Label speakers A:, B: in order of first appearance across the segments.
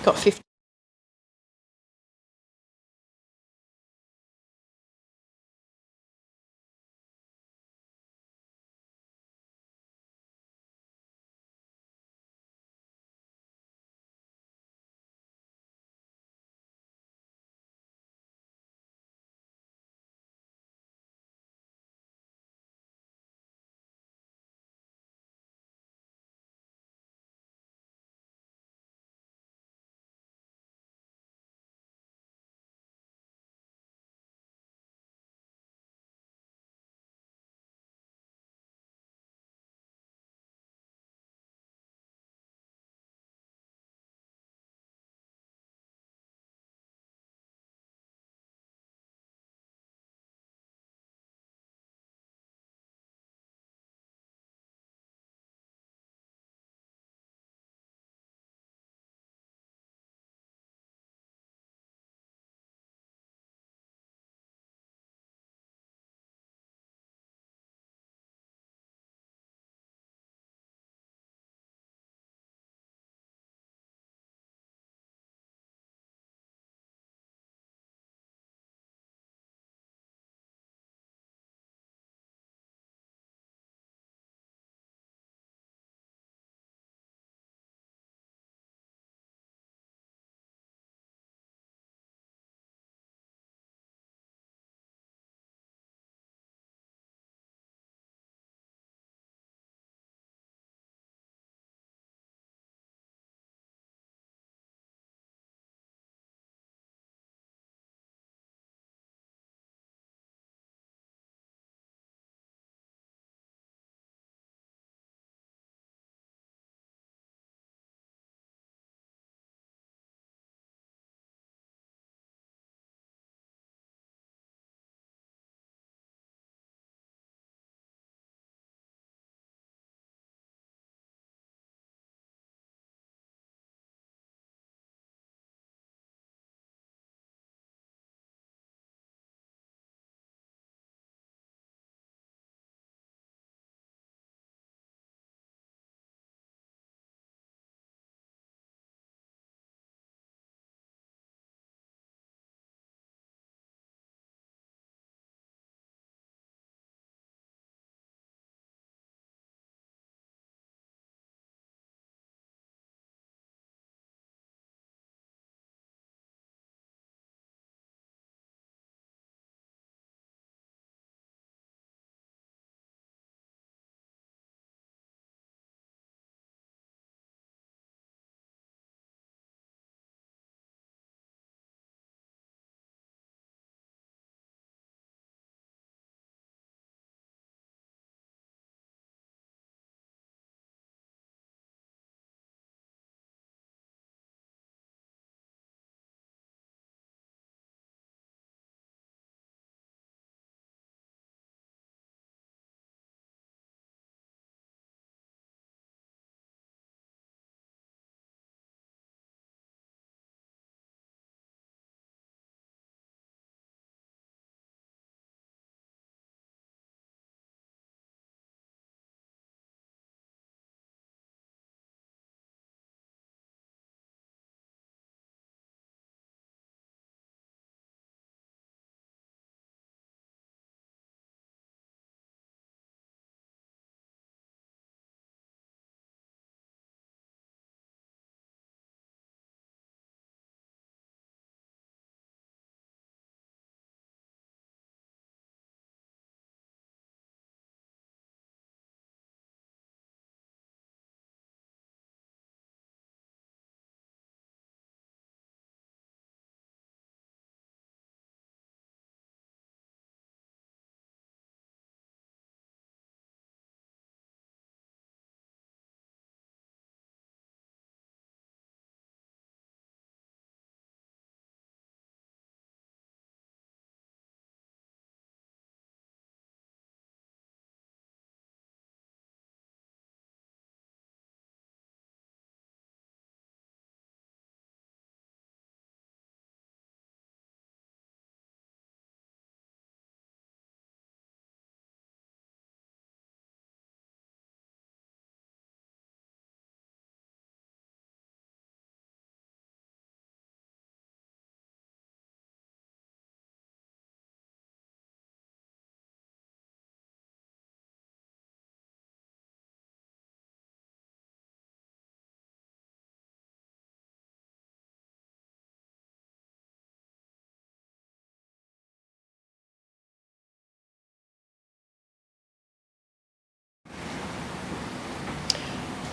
A: got 50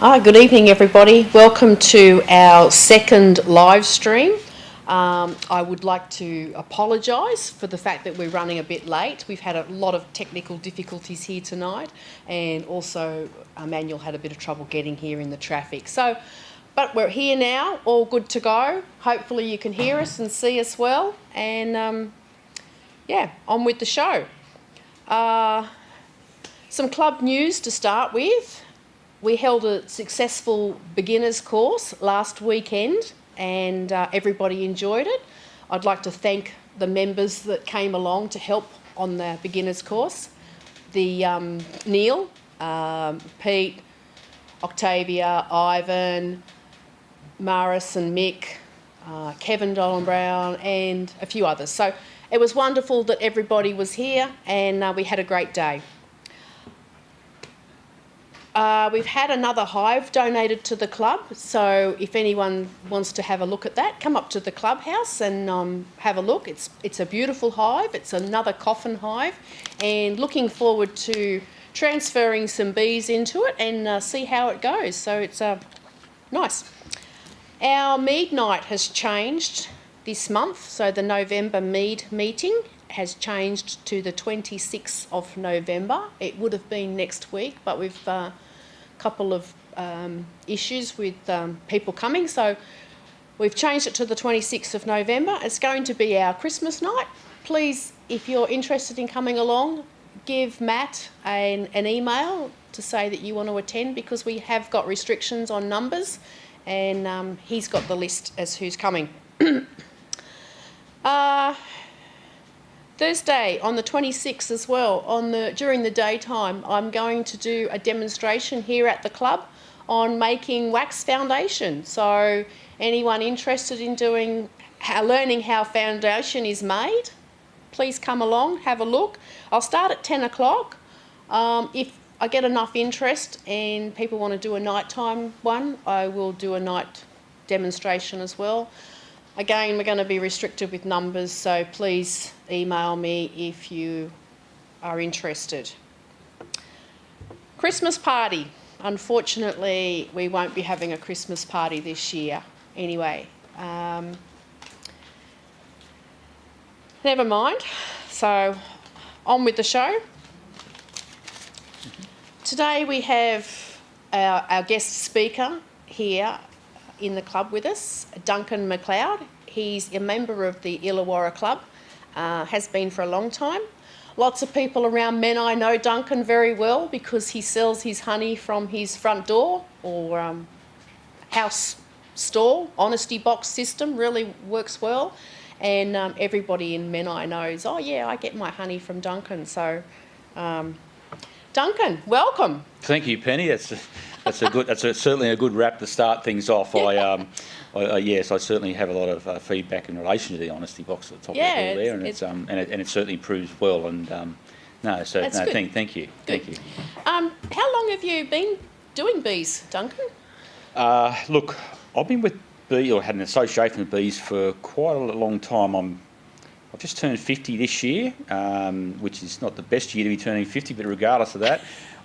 A: Good evening, everybody. Welcome to our second live stream. I would like to apologise for the fact that we're running a bit late. We've had a lot of technical difficulties here tonight, and also Manuel had a bit of trouble getting here in the traffic. But we're here now, all good to go. Hopefully you can hear us and see us well, and yeah, on with the show. Some club news to start with. We held a successful beginners course last weekend, and everybody enjoyed it. I'd like to thank the members that came along to help on the beginners course. Neil, Pete, Octavia, Ivan, Maris and Mick, Kevin Dolan Brown, and a few others. So it was wonderful that everybody was here, and we had a great day. We've had another hive donated to the club, so if anyone wants to have a look at that, come up to the clubhouse and have a look. It's a beautiful hive. It's another coffin hive, and looking forward to transferring some bees into it and see how it goes. So it's nice. Our mead night has changed this month, so the November mead meeting has changed to the 26th of November. It would have been next week, but we've couple of issues with people coming, so we've changed it to the 26th of November. It's going to be our Christmas night. Please, if you're interested in coming along, give Matt an email to say that you want to attend, because we have got restrictions on numbers, and he's got the list as who's coming. Thursday on the 26th as well, during the daytime, I'm going to do a demonstration here at the club on making wax foundation. So anyone interested in learning how foundation is made, please come along, have a look. I'll start at 10 o'clock. If I get enough interest and people want to do a nighttime one, I will do a night demonstration as well. Again, we're going to be restricted with numbers, so please email me if you are interested. Christmas party. Unfortunately, we won't be having a Christmas party this year. Anyway, never mind. So, on with the show. Today we have our guest speaker here in the club with us, Duncan McLeod. He's a member of the Illawarra Club, has been for a long time. Lots of people around Menai know Duncan very well because he sells his honey from his front door or house stall. Honesty box system really works well, and everybody in Menai knows, oh yeah, I get my honey from Duncan. So Duncan, welcome.
B: Thank you, Penny. That's certainly a good wrap to start things off. Yeah. Yes, I certainly have a lot of feedback in relation to the honesty box at the top of the hill there, and it certainly proves well. And thank you.
A: How long have you been doing bees, Duncan?
B: Look, I've been with bees, or had an association with bees for quite a long time. I've just turned 50 this year, which is not the best year to be turning 50, but regardless of that,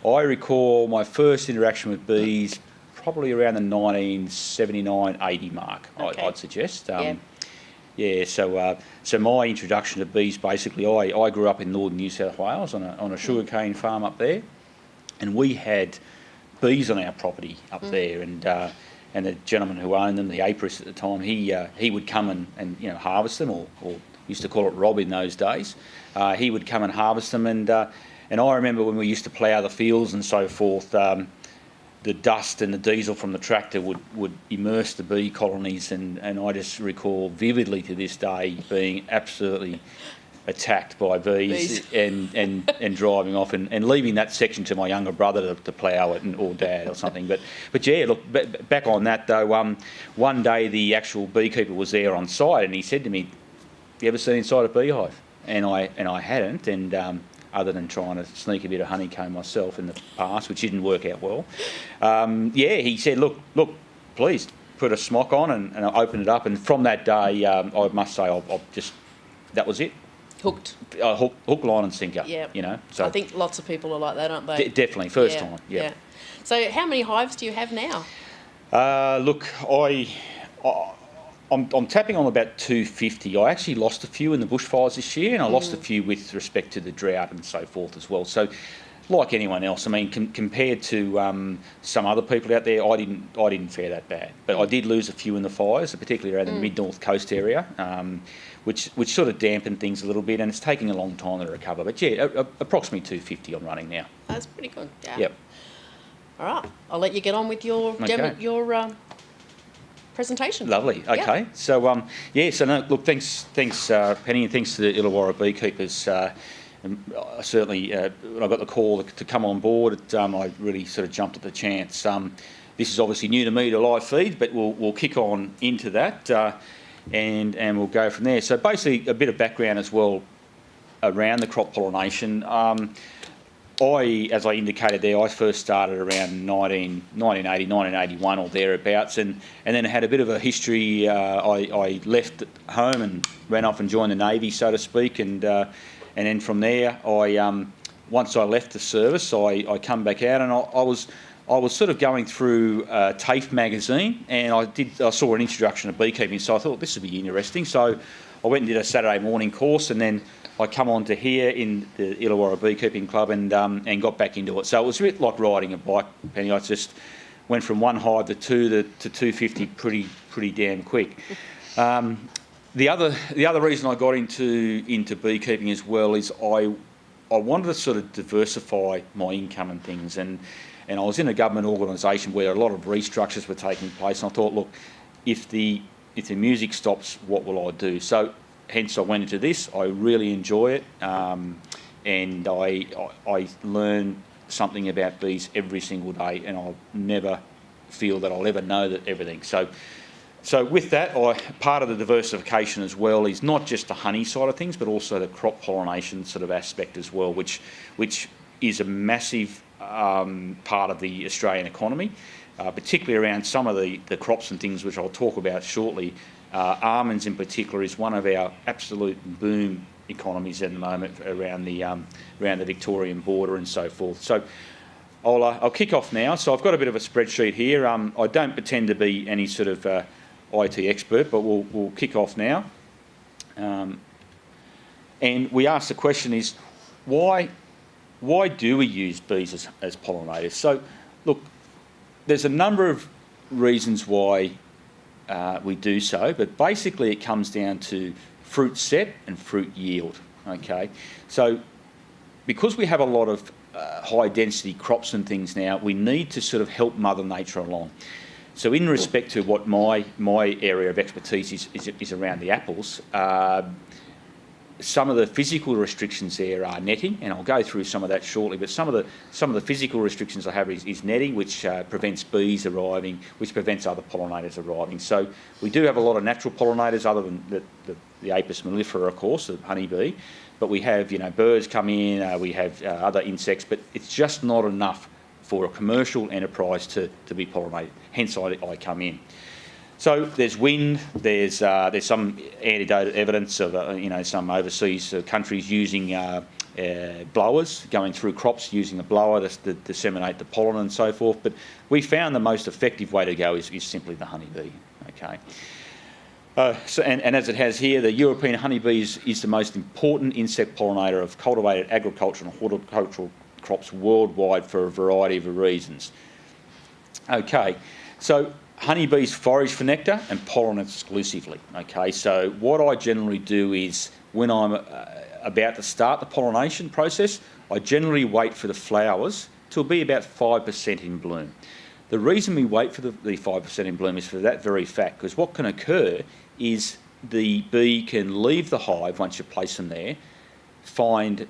B: I recall my first interaction with bees probably around the 1979-80 mark, okay. I'd suggest. So my introduction to bees, basically, I grew up in northern New South Wales on a sugarcane farm up there, and we had bees on our property up there, and the gentleman who owned them, the apiarist at the time, he would come and harvest them, or used to call it rob in those days. He would come and harvest them, and I remember when we used to plough the fields and so forth, the dust and the diesel from the tractor would immerse the bee colonies, and I just recall vividly to this day being absolutely attacked by bees. and driving off and leaving that section to my younger brother to plough it, or dad or something. But yeah, look, back on that though, one day the actual beekeeper was there on site, and he said to me, "You ever seen inside a beehive?" And I hadn't, and other than trying to sneak a bit of honeycomb myself in the past, which didn't work out well. He said, look, please put a smock on, and I opened it up, and from that day, I must say, that was it.
A: Hooked.
B: Hook, line and sinker.
A: Yeah.
B: You know. So
A: I think lots of people are like that, aren't they?
B: definitely first time. Yeah.
A: So how many hives do you have now?
B: Look, I'm tapping on about 250. I actually lost a few in the bushfires this year, and I lost a few with respect to the drought and so forth as well. So, like anyone else, I mean, compared to some other people out there, I didn't fare that bad. But I did lose a few in the fires, particularly around the mid-north coast area, which sort of dampened things a little bit, and it's taking a long time to recover. But yeah, approximately 250 I'm running now.
A: That's pretty good. Yeah.
B: Yep.
A: All right, I'll let you get on with your presentation.
B: Lovely. Okay.
A: Yep.
B: So so no, look, thanks, Penny, and thanks to the Illawarra beekeepers. And certainly, when I got the call to come on board, I really sort of jumped at the chance. This is obviously new to me to live feed, but we'll kick on into that, and we'll go from there. So basically, a bit of background as well around the crop pollination. As I indicated there, I first started around 1980, 1981 or thereabouts, and then I had a bit of a history. I left home and ran off and joined the Navy, so to speak, and then from there, once I left the service, I come back out, and I was sort of going through TAFE magazine, and I saw an introduction to beekeeping, so I thought this would be interesting. So I went and did a Saturday morning course, and then I come on to here in the Illawarra Beekeeping Club and got back into it. So it was a bit like riding a bike, Penny. I just went from one hive to 250 pretty damn quick. The other reason I got into beekeeping as well is I wanted to sort of diversify my income and things, and I was in a government organisation where a lot of restructures were taking place, and I thought, look, if the music stops, what will I do? So hence I went into this. I really enjoy it, and I learn something about bees every single day, and I'll never feel that I'll ever know that everything. So with that, part of the diversification as well is not just the honey side of things, but also the crop pollination sort of aspect as well, which is a massive part of the Australian economy, particularly around some of the crops and things which I'll talk about shortly. Almonds in particular is one of our absolute boom economies at the moment around the Victorian border and so forth. So I'll kick off now. So I've got a bit of a spreadsheet here. I don't pretend to be any sort of IT expert, but we'll kick off now. And we ask the question is, why do we use bees as pollinators? So look, there's a number of reasons why we do so, but basically it comes down to fruit set and fruit yield. Okay, so because we have a lot of high density crops and things now, we need to sort of help Mother Nature along. So in respect to what my area of expertise is around the apples, some of the physical restrictions there are netting, and I'll go through some of that shortly. But some of the physical restrictions I have is netting, which prevents bees arriving, which prevents other pollinators arriving. So we do have a lot of natural pollinators, other than the Apis mellifera, of course, the honeybee. But we have birds come in, we have other insects, but it's just not enough for a commercial enterprise to be pollinated. Hence, I come in. So there's wind. There's some anecdotal evidence of some overseas countries using blowers, going through crops using a blower to disseminate the pollen and so forth. But we found the most effective way to go is simply the honeybee. Okay. And as it has here, the European honeybee is the most important insect pollinator of cultivated agricultural and horticultural crops worldwide for a variety of reasons. Okay, so honeybees forage for nectar and pollen exclusively. Okay, so what I generally do is when I'm about to start the pollination process, I generally wait for the flowers to be about 5% in bloom. The reason we wait for the 5% in bloom is for that very fact, because what can occur is the bee can leave the hive once you place them there, find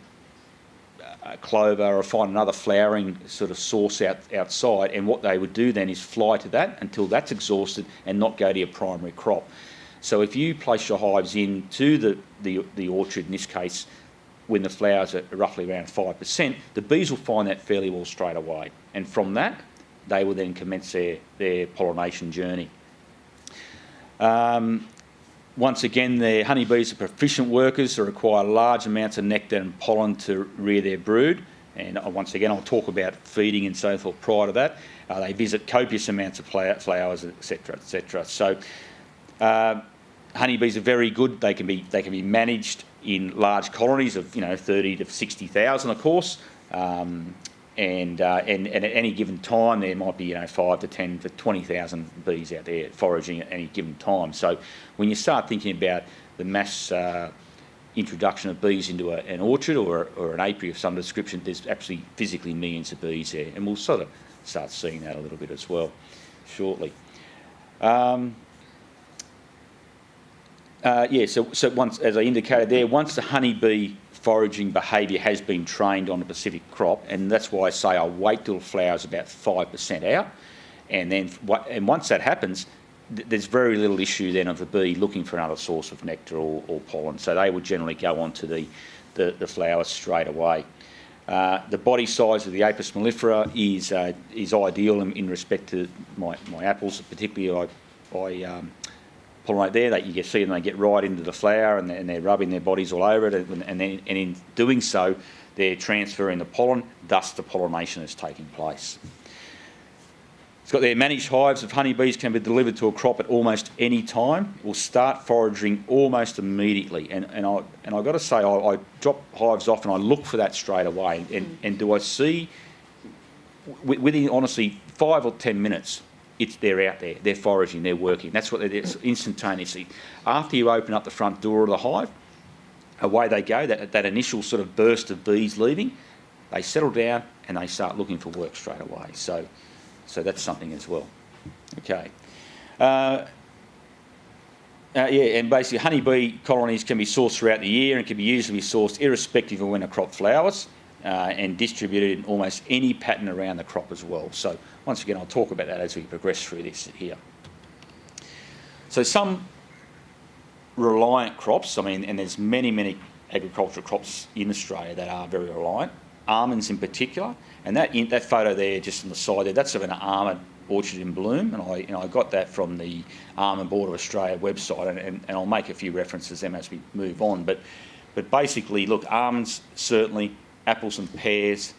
B: clover or find another flowering sort of source outside, and what they would do then is fly to that until that's exhausted and not go to your primary crop. So if you place your hives into the orchard, in this case, when the flowers are roughly around 5%, the bees will find that fairly well straight away, and from that they will then commence their pollination journey. Once again, the honeybees are proficient workers that require large amounts of nectar and pollen to rear their brood. And once again, I'll talk about feeding and so forth prior to that. They visit copious amounts of flowers, etc., etc. So honeybees are very good. They can be managed in large colonies of 30 to 60,000, of course. And at any given time, there might be 5 to 10 to 20,000 bees out there foraging at any given time. So when you start thinking about the mass introduction of bees into an orchard or an apiary of some description, there's actually physically millions of bees there, and we'll sort of start seeing that a little bit as well shortly. So once, as I indicated there, once the honeybee foraging behaviour has been trained on a specific crop, and that's why I say I'll wait till the flower's about 5% out, and once that happens, there's very little issue then of the bee looking for another source of nectar or pollen, so they would generally go on to the flowers straight away. The body size of the Apis mellifera is ideal in respect to my apples, particularly I pollinate there. That you can see them, they get right into the flower and they're rubbing their bodies all over it, and in doing so, they're transferring the pollen, thus the pollination is taking place. It's got their managed hives of honeybees can be delivered to a crop at almost any time. We'll start foraging almost immediately, and I've got to say I drop hives off and I look for that straight away. And do I see within honestly 5 or 10 minutes? They're out there, they're foraging, they're working. That's what they're instantaneously. After you open up the front door of the hive, away they go. That initial sort of burst of bees leaving, they settle down and they start looking for work straight away. So that's something as well. Okay. And basically honeybee colonies can be sourced throughout the year and can be usually sourced irrespective of when a crop flowers, and distributed in almost any pattern around the crop as well. So once again, I'll talk about that as we progress through this here. So some reliant crops, and there's many agricultural crops in Australia that are very reliant, almonds in particular, and that photo there just on the side there, that's of an almond orchard in bloom, and I got that from the Almond Board of Australia website, and I'll make a few references to them as we move on. But basically, look, almonds certainly, apples and pears,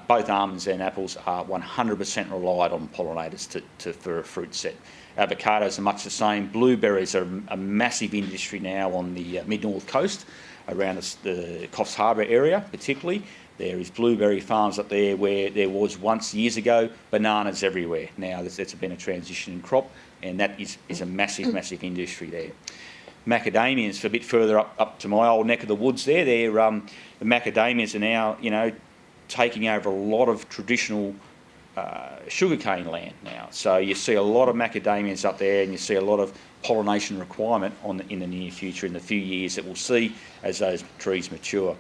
B: both almonds and apples are 100% relied on pollinators for a fruit set. Avocados are much the same. Blueberries are a massive industry now on the mid-north coast, around the Coffs Harbour area particularly. There is blueberry farms up there where there was once years ago bananas everywhere. Now there's been a transition in crop, and that is a massive industry there. Macadamias, a bit further up to my old neck of the woods there, the macadamias are now, taking over a lot of traditional sugarcane land now. So you see a lot of macadamias up there, and you see a lot of pollination requirement in the near future, in the few years that we'll see as those trees mature.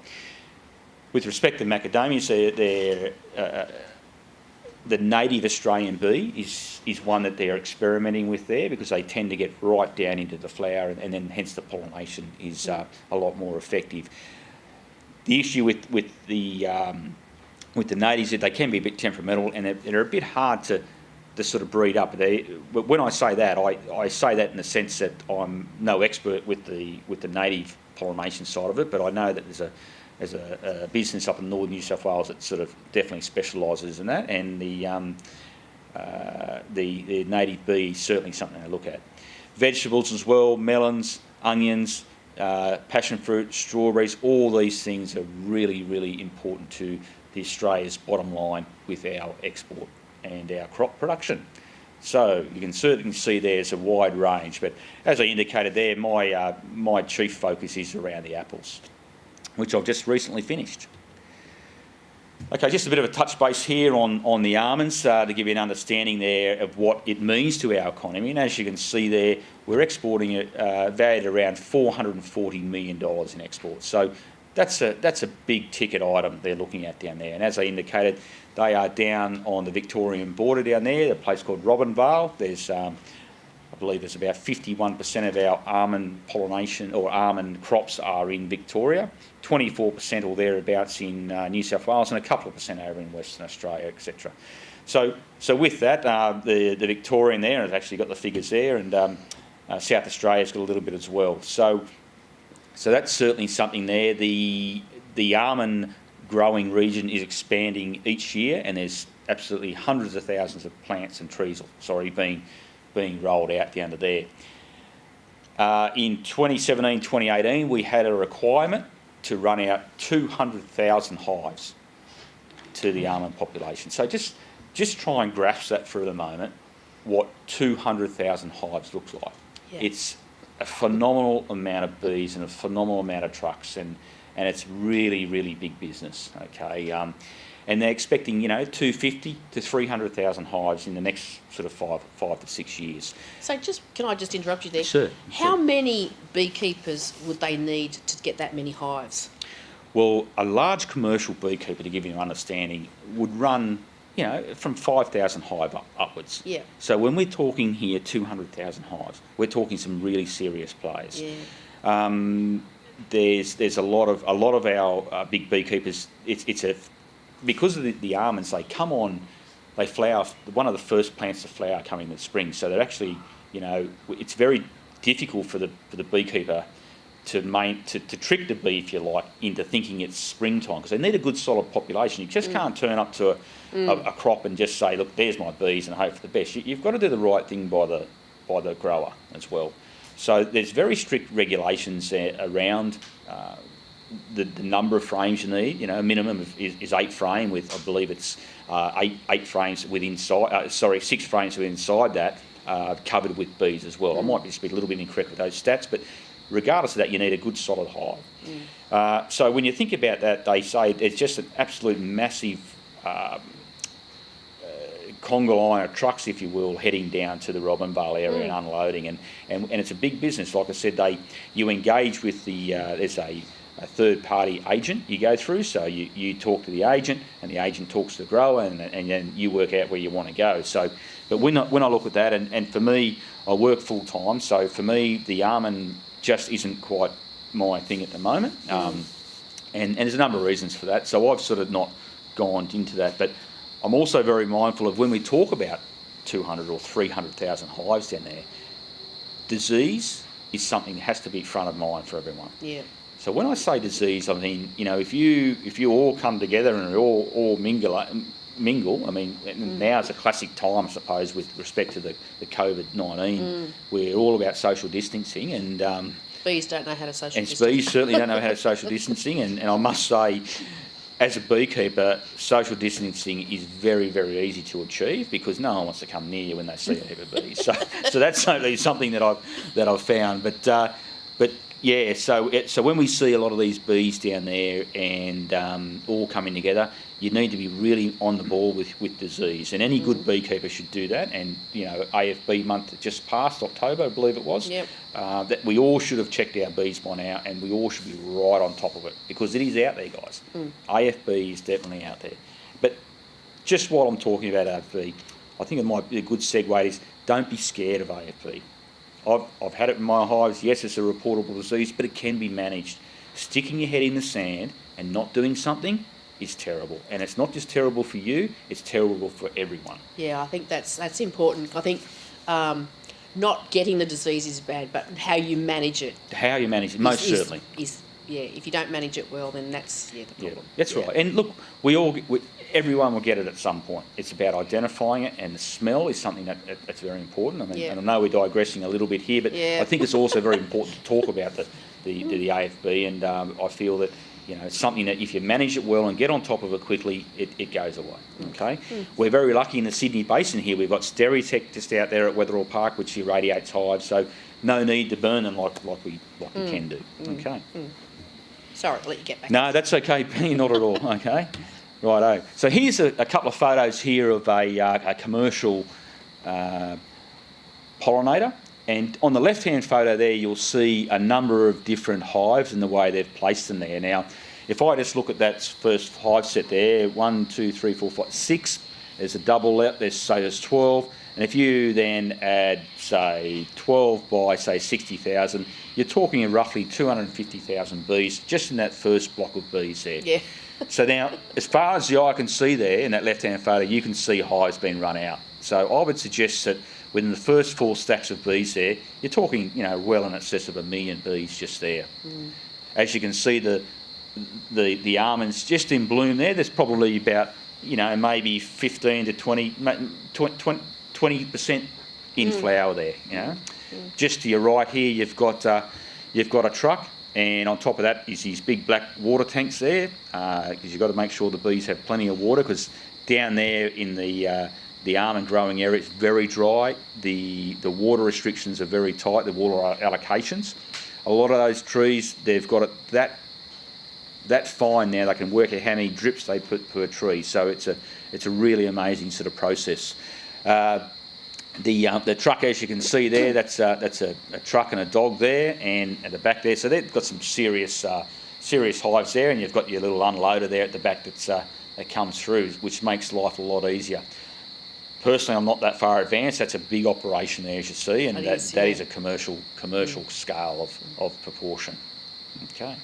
B: With respect to macadamias, the native Australian bee is one that they're experimenting with there, because they tend to get right down into the flower, and then hence the pollination is a lot more effective. The issue with the natives is they can be a bit temperamental, and they're a bit hard to sort of breed up. But when I say that, I say that in the sense that I'm no expert with the native pollination side of it, but I know that there's a business up in northern New South Wales that sort of definitely specialises in that, and the native bee is certainly something to look at. Vegetables as well, melons, onions, passion fruit, strawberries, all these things are really important to Australia's bottom line with our export and our crop production. So you can certainly see there's a wide range, but as I indicated there, my chief focus is around the apples, which I've just recently finished. Okay, just a bit of a touch base here on the almonds to give you an understanding there of what it means to our economy. And as you can see there, we're exporting it valued around $440 million in exports. So that's a big ticket item they're looking at down there. And as I indicated, they are down on the Victorian border down there, a place called Robinvale. There's I believe there's about 51% of our almond pollination or almond crops are in Victoria, 24% or thereabouts in New South Wales, and a couple of percent over in Western Australia, etc. So with that, the Victorian there has actually got the figures there, and South Australia's got a little bit as well. So that's certainly something there. The almond growing region is expanding each year, and there's absolutely hundreds of thousands of plants and trees being rolled out down to there. In 2017, 2018, we had a requirement to run out 200,000 hives to the almond population. So just try and grasp that for the moment, what 200,000 hives looks like. Yeah. It's a phenomenal amount of bees and a phenomenal amount of trucks, and it's really, really big business, okay? And they're expecting, 250 to 300,000 hives in the next sort of five to 6 years.
A: So can I just interrupt you there?
B: Sure.
A: How many beekeepers would they need to get that many hives?
B: Well, a large commercial beekeeper, to give you an understanding, would run, from 5,000 hive upwards. Yeah. So when we're talking here 200,000 hives, we're talking some really serious players. Yeah. There's a lot of our big beekeepers. Because of the almonds, they come on, they flower. One of the first plants to flower come in the spring. So they're actually, it's very difficult for the beekeeper to trick the bee, if you like, into thinking it's springtime, because they need a good solid population. You just can't turn up to a crop and just say, look, there's my bees, and hope for the best. You've got to do the right thing by the grower as well. So there's very strict regulations around the number of frames you need. A minimum is 8 frame with, I believe it's 8 frames within 6 frames within inside that covered with bees as well. I might just be a little bit incorrect with those stats, but regardless of that, you need a good solid hive. So when you think about that, they say it's just an absolute massive conga line of trucks, if you will, heading down to the Robinvale area and unloading, and it's a big business. Like I said, you engage with there's a third-party agent you go through, so you talk to the agent, and the agent talks to the grower, and then you work out where you want to go. So, but when I look at that, and for me, I work full-time, so for me, the almond just isn't quite my thing at the moment, and there's a number of reasons for that, so I've sort of not gone into that, but I'm also very mindful of when we talk about 200 or 300,000 hives down there, disease is something that has to be front of mind for everyone. Yeah. So when I say disease, I mean, if you all come together and all mingle, I mean, now's a classic time, I suppose, with respect to the COVID-19. We're all about social distancing, and
A: bees don't know how to social distance.
B: And bees certainly don't know how to social distancing, and I must say, as a beekeeper, social distancing is very, very easy to achieve because no one wants to come near you when they see a heap of bees. So that's certainly something that I've found. But yeah, so when we see a lot of these bees down there and all coming together, you need to be really on the ball with disease, and any good beekeeper should do that. And AFB month that just passed, October, I believe it was. Yep. That we all should have checked our bees by now, and we all should be right on top of it because it is out there, guys. AFB is definitely out there. But just while I'm talking about AFB, I think it might be a good segue is don't be scared of AFB. I've had it in my hives. Yes, it's a reportable disease, but it can be managed. Sticking your head in the sand and not doing something is terrible, and it's not just terrible for you; it's terrible for everyone. Yeah,
A: I think that's important. I think not getting the disease is bad, but how you manage it.
B: How you manage it, most certainly.
A: If you don't manage it well, then that's the problem.
B: Yeah, that's right. And look, everyone will get it at some point. It's about identifying it, and the smell is something that's very important. I mean, and I know we're digressing a little bit here, but I think it's also very important to talk about the AFB, and I feel that it's something that if you manage it well and get on top of it quickly, it goes away. Okay, we're very lucky in the Sydney Basin here. We've got Stereotech just out there at Wetherill Park, which irradiates hives, so no need to burn them like we can do. Okay.
A: Sorry, I'll let you get back.
B: No, that's okay, Penny, not at all. Okay, righto. So here's a couple of photos here of a commercial pollinator. And on the left-hand photo there, you'll see a number of different hives and the way they've placed them there. Now, if I just look at that first hive set there, 1, 2, 3, 4, 5, 6, there's a double out, there's 12. And if you then add, say, 12 by, say, 60,000, you're talking roughly 250,000 bees just in that first block of bees there. Yeah. So now, as far as the eye can see there in that left-hand photo, you can see hives being run out. So I would suggest that within the first 4 stacks of bees there, you're talking, you know, well in excess of 1 million bees just there. As you can see, the almonds just in bloom there, there's probably about, you know, maybe 15 to 20% in flower there, you know. Just to your right here, you've got a truck, and on top of that is these big black water tanks there, because you've got to make sure the bees have plenty of water, because down there in the almond growing area, it's very dry. The water restrictions are very tight, the water allocations. A lot of those trees, they've got it that fine now, they can work out how many drips they put per tree. So it's a really amazing sort of process. The truck, as you can see there, that's a truck and a dog there, and at the back there, so they've got some serious hives there, and you've got your little unloader there at the back that comes through, which makes life a lot easier. Personally, I'm not that far advanced. That's a big operation there, as you see, and that is a commercial scale of proportion. Okay.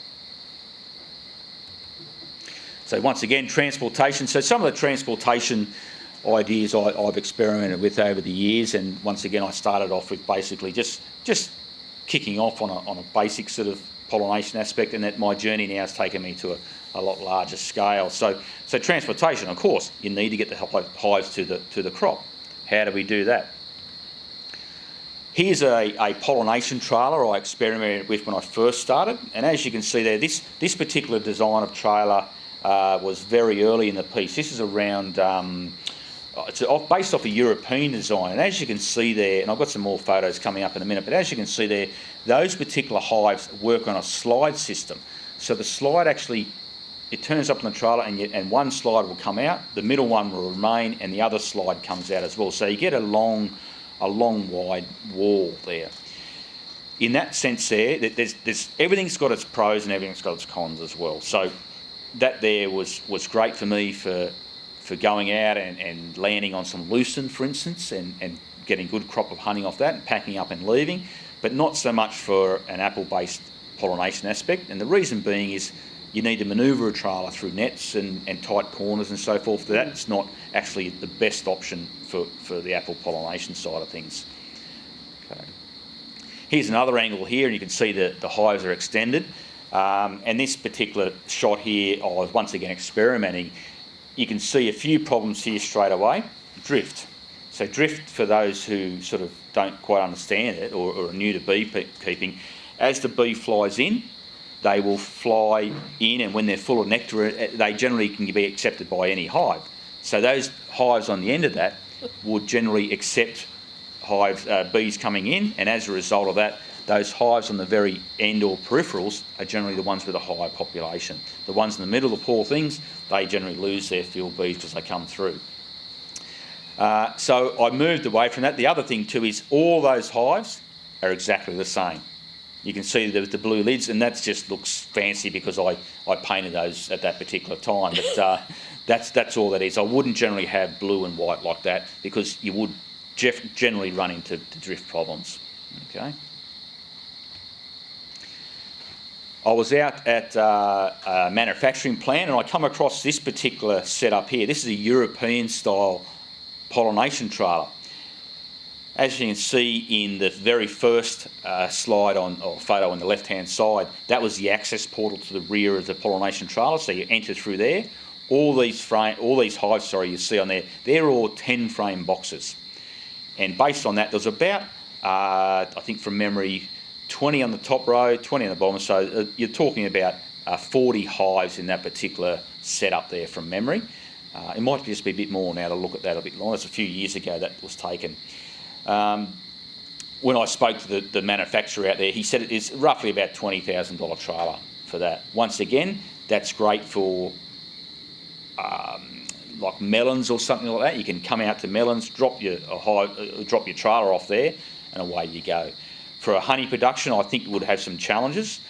B: So once again, transportation. So some of the transportation ideas I've experimented with over the years, and once again, I started off with basically just kicking off on a basic sort of pollination aspect, and that my journey now has taken me to a lot larger scale. So transportation, of course, you need to get the hives to the crop. How do we do that? Here's a pollination trailer I experimented with when I first started, and as you can see there, this particular design of trailer was very early in the piece. This is around, it's based off a European design, and as you can see there, and I've got some more photos coming up in a minute, but as you can see there, those particular hives work on a slide system. So the slide actually, it turns up on the trailer, and one slide will come out, the middle one will remain, and the other slide comes out as well. So you get a long wide wall there. In that sense there, there's everything's got its pros and everything's got its cons as well. So that there was great for me for going out and landing on some lucerne, for instance, and getting good crop of honey off that and packing up and leaving, but not so much for an apple-based pollination aspect. And the reason being is you need to manoeuvre a trailer through nets and tight corners and so forth. That's not actually the best option for the apple pollination side of things. Okay. Here's another angle here, and you can see that the hives are extended. And this particular shot here, I was once again experimenting. You can see a few problems here straight away. Drift. So drift, for those who sort of don't quite understand it or are new to beekeeping, as the bee flies in, they will fly in, and when they're full of nectar, they generally can be accepted by any hive. So those hives on the end of that would generally accept bees coming in, and as a result of that, those hives on the very end or peripherals are generally the ones with a higher population. The ones in the middle, the poor things, they generally lose their field bees because they come through. So I moved away from that. The other thing too is all those hives are exactly the same. You can see the blue lids, and that just looks fancy because I painted those at that particular time. But that's all that is. I wouldn't generally have blue and white like that because you would generally run into drift problems. Okay. I was out at a manufacturing plant, and I come across this particular setup here. This is a European style pollination trailer. As you can see in the very first slide or photo on the left hand side, that was the access portal to the rear of the pollination trailer. So you enter through there. All these hives, you see on there, they're all 10 frame boxes. And based on that, there's about, I think from memory, 20 on the top row, 20 on the bottom. So you're talking about 40 hives in that particular setup there from memory. It might just be a bit more now to look at that a bit longer. It's a few years ago that was taken. When I spoke to the manufacturer out there, he said it is roughly about $20,000 trailer for that. Once again, that's great for like melons or something like that. You can come out to melons, drop your trailer off there, and away you go. For a honey production, I think it would have some challenges.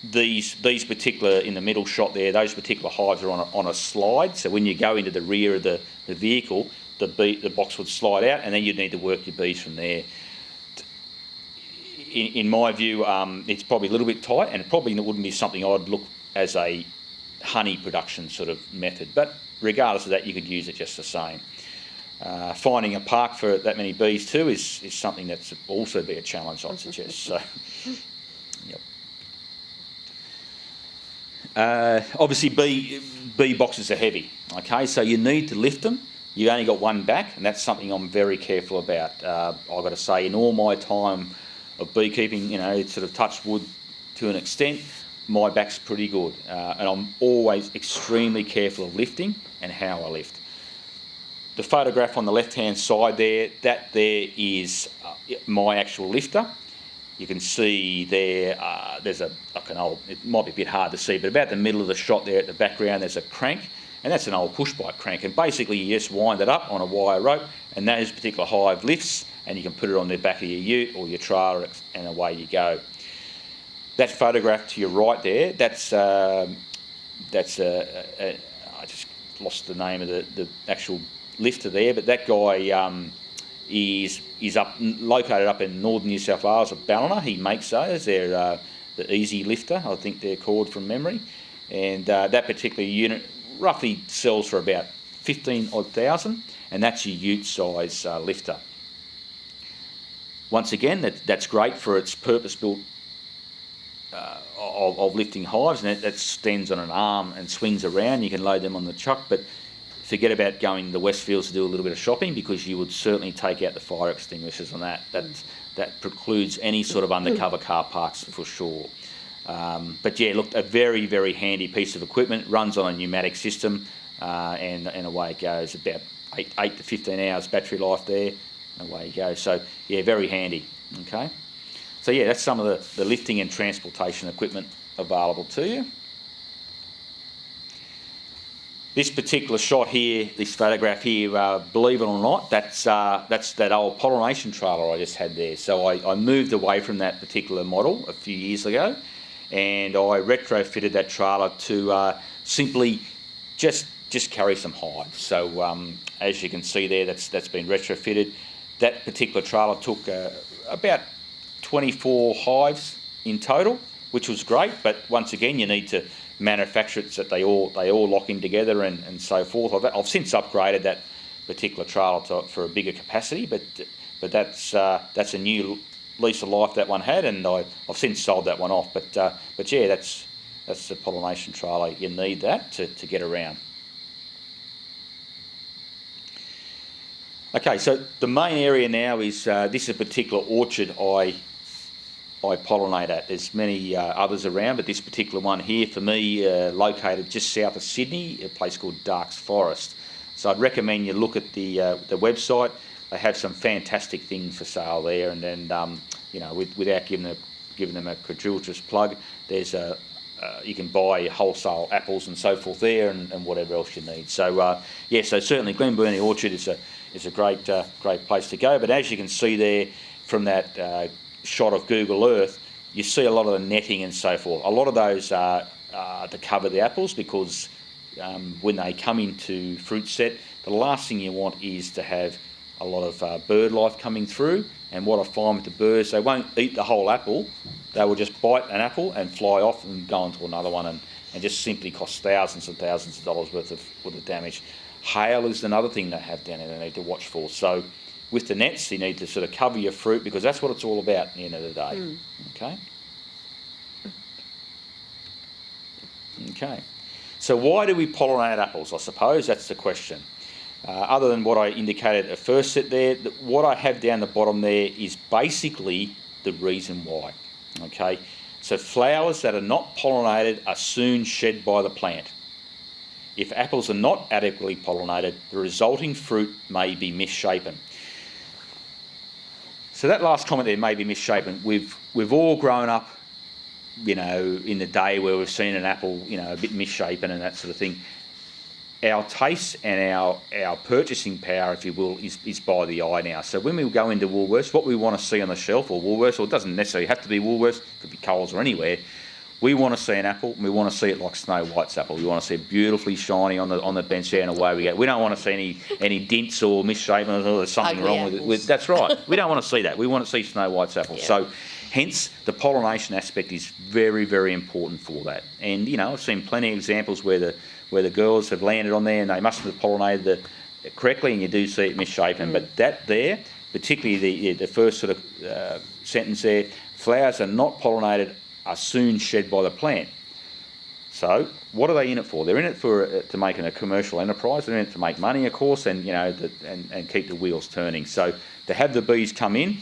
B: These particular, in the middle shot there, those particular hives are on a slide. So when you go into the rear of the vehicle, the box would slide out, and then you'd need to work your bees from there. In my view, it's probably a little bit tight, and it probably wouldn't be something I'd look as a honey production sort of method. But regardless of that, you could use it just the same. Finding a park for that many bees too is something that's also be a challenge, I'd suggest. So, yep. Obviously, bee boxes are heavy. Okay, so you need to lift them. You only got one back, and that's something I'm very careful about. I've got to say, in all my time of beekeeping, you know, it's sort of touched wood to an extent. My back's pretty good, and I'm always extremely careful of lifting and how I lift. The photograph on the left-hand side there, that there is my actual lifter. You can see there, there's like an old, it might be a bit hard to see, but about the middle of the shot there at the background, there's a crank, and that's an old push-bike crank. And basically, you just wind it up on a wire rope, and those particular hive lifts, and you can put it on the back of your ute or your trailer, and away you go. That photograph to your right there, that's I just lost the name of the actual lifter there, but that guy is located up in northern New South Wales at Ballina. He makes those. They're the Easy Lifter, I think they're called from memory, and that particular unit roughly sells for about 15,000, and that's your ute size lifter. Once again, that's great for its purpose-built of lifting hives, and that stands on an arm and swings around. You can load them on the truck, but forget about going to the Westfields to do a little bit of shopping, because you would certainly take out the fire extinguishers on that. That precludes any sort of undercover car parks for sure. But yeah, look, a very, very handy piece of equipment. Runs on a pneumatic system, and away it goes. About 8 to 15 hours battery life there, and away you go. So yeah, very handy. Okay. So yeah, that's some of the lifting and transportation equipment available to you. This particular shot here, this photograph here, believe it or not, that's that old pollination trailer I just had there. So I moved away from that particular model a few years ago, and I retrofitted that trailer to simply just carry some hives. So as you can see there, that's been retrofitted. That particular trailer took about 24 hives in total, which was great. But once again, you need to manufacture it so that they all lock in together and so forth. I've since upgraded that particular trailer for a bigger capacity, but that's a new lease of life that one had, and I've since sold that one off. But yeah, that's the pollination trailer. You need that to get around. Okay, so the main area now is this is a particular orchard I pollinate at. There's many others around, but this particular one here for me, located just south of Sydney, a place called Dark's Forest. So I'd recommend you look at the website. They have some fantastic things for sale there, and then you know, without giving them a gratuitous plug, there's you can buy wholesale apples and so forth there, and whatever else you need. So yeah, so certainly Glenburnie Orchard is a great place to go. But as you can see there from that shot of Google Earth, you see a lot of the netting and so forth. A lot of those are to cover the apples, because when they come into fruit set, the last thing you want is to have a lot of bird life coming through. And what I find with the birds, they won't eat the whole apple. They will just bite an apple and fly off and go onto another one, and just simply cost thousands and thousands of dollars worth of damage. Hail is another thing they have down there they need to watch for. So with the nets, you need to sort of cover your fruit, because that's what it's all about at the end of the day. Okay. Okay. So why do we pollinate apples? I suppose that's the question. Other than what I indicated at first set there, what I have down the bottom there is basically the reason why. Okay. So flowers that are not pollinated are soon shed by the plant. If apples are not adequately pollinated, the resulting fruit may be misshapen. So that last comment there, may be misshapen. We've all grown up, you know, in the day where we've seen an apple, you know, a bit misshapen and that sort of thing. Our taste and our purchasing power, if you will, is by the eye now. So when we go into Woolworths, what we want to see on the shelf, or Woolworths, or it doesn't necessarily have to be Woolworths, it could be Coles or anywhere, we want to see an apple, and we want to see it like Snow White's apple. We want to see it beautifully shiny on the bench there, and away we go. We don't want to see any dents or misshapen, or there's something wrong with it. That's right. We don't want to see that. We want to see Snow White's apple. Yeah. So hence the pollination aspect is very, very important for that. And you know, I've seen plenty of examples where the girls have landed on there and they mustn't have pollinated correctly, and you do see it misshapen. But that there, particularly the first sort of sentence there, flowers are not pollinated, are soon shed by the plant. So what are they in it for? They're in it for to make it a commercial enterprise. They're in it to make money, of course, and and keep the wheels turning. So to have the bees come in,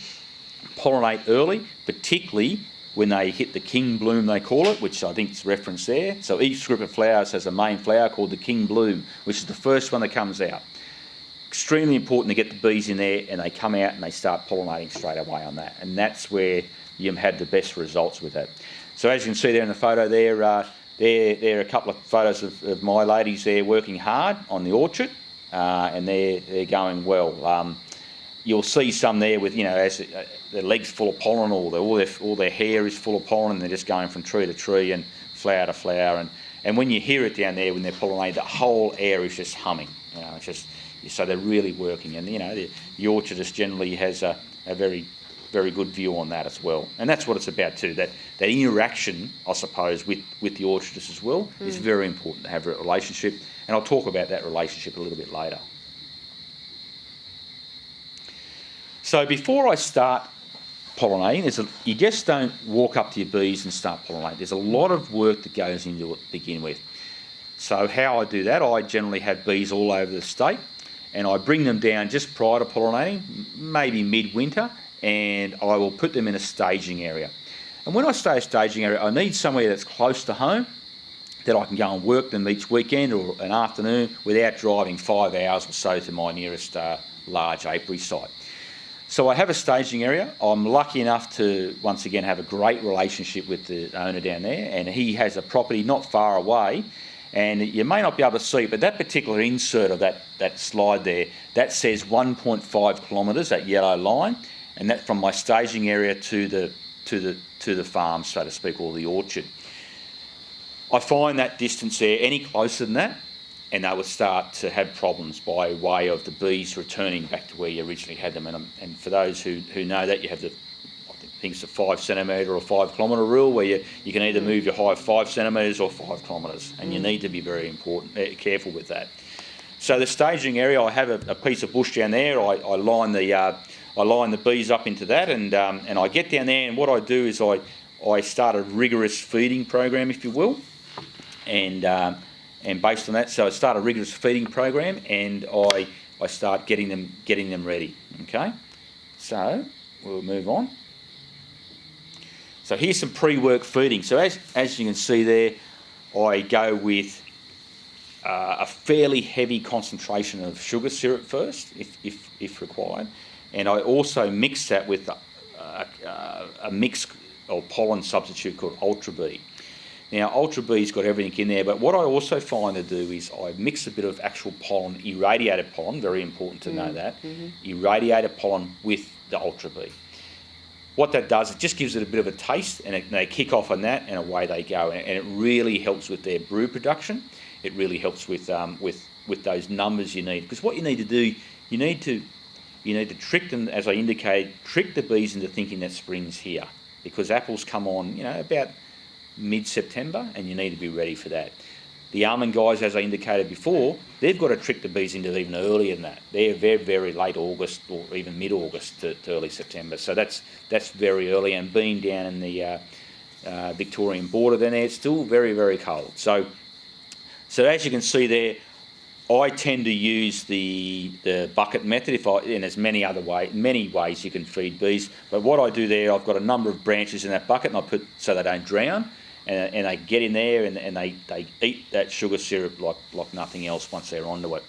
B: pollinate early, particularly when they hit the king bloom, they call it, which I think is referenced there. So each group of flowers has a main flower called the king bloom, which is the first one that comes out. Extremely important to get the bees in there, and they come out and they start pollinating straight away on that. And that's where you have the best results with that. So as you can see there in the photo there are a couple of photos of my ladies there working hard on the orchard, and they're going well. You'll see some there with, as their legs full of pollen, all their hair is full of pollen, and they're just going from tree to tree and flower to flower. And when you hear it down there when they're pollinating, the whole air is just humming. It's just, so they're really working. And the orchardist generally has a very, very good view on that as well. And that's what it's about too. That interaction, I suppose, with the orchardist as well is very important to have a relationship. And I'll talk about that relationship a little bit later. So before I start pollinating, you just don't walk up to your bees and start pollinating. There's a lot of work that goes into it to begin with. So how I do that, I generally have bees all over the state, and I bring them down just prior to pollinating, maybe midwinter, and I will put them in a staging area. And when I say a staging area, I need somewhere that's close to home, that I can go and work them each weekend or an afternoon without driving 5 hours or so to my nearest large apiary site. So I have a staging area. I'm lucky enough to, once again, have a great relationship with the owner down there, and he has a property not far away, and you may not be able to see it, but that particular insert of that slide there, that says 1.5 kilometres, that yellow line, and that's from my staging area to the farm, so to speak, or the orchard. I find that distance there any closer than that, and they would start to have problems by way of the bees returning back to where you originally had them. And for those who know that, you have I think it's a 5 centimetre or 5 kilometre rule, where you can either move your hive 5 centimetres or 5 kilometres, and you need to be very careful with that. So the staging area, I have a piece of bush down there. I line the bees up into that, and I get down there, and what I do is I start a rigorous feeding program, if you will, and based on that, so I start a rigorous feeding program, and I start getting them ready. Okay, so we'll move on. So here's some pre-work feeding. So as you can see there, I go with a fairly heavy concentration of sugar syrup first, if required, and I also mix that with a mix or pollen substitute called Ultra B. Now, Ultra B's got everything in there, but what I also find to do is I mix a bit of actual pollen, irradiated pollen, very important to know that, irradiated pollen with the Ultra B. What that does, it just gives it a bit of a taste, and they kick off on that, and away they go. And it really helps with their brood production. It really helps with those numbers you need. Because what you need to do, you need to trick them, as I indicated, trick the bees into thinking that spring's here. Because apples come on, about mid-September, and you need to be ready for that. The almond guys, as I indicated before, they've got to trick the bees into even earlier than that. They're very, very late August or even mid-August to early September. So that's very early, and being down in the Victorian border then it's still very, very cold. So as you can see there, I tend to use the bucket method, and there's many ways you can feed bees. But what I do there, I've got a number of branches in that bucket, and I put so they don't drown. And they get in there and they eat that sugar syrup like nothing else once they're onto it.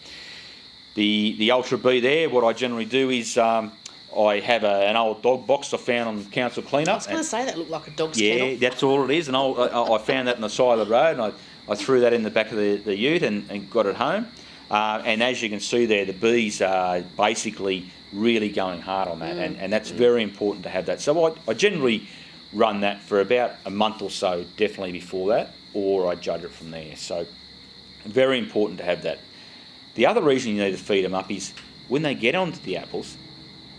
B: The Ultra B there, what I generally do is I have an old dog box I found on council cleanup.
A: I was going to say that looked like a dog's kennel.
B: Yeah, that's all it is. And I found that on the side of the road, and I threw that in the back of the ute and got it home. And as you can see there, the bees are basically really going hard on that, and that's very important to have that. So I generally run that for about a month or so, definitely before that, or I judge it from there. So very important to have that. The other reason you need to feed them up is when they get onto the apples,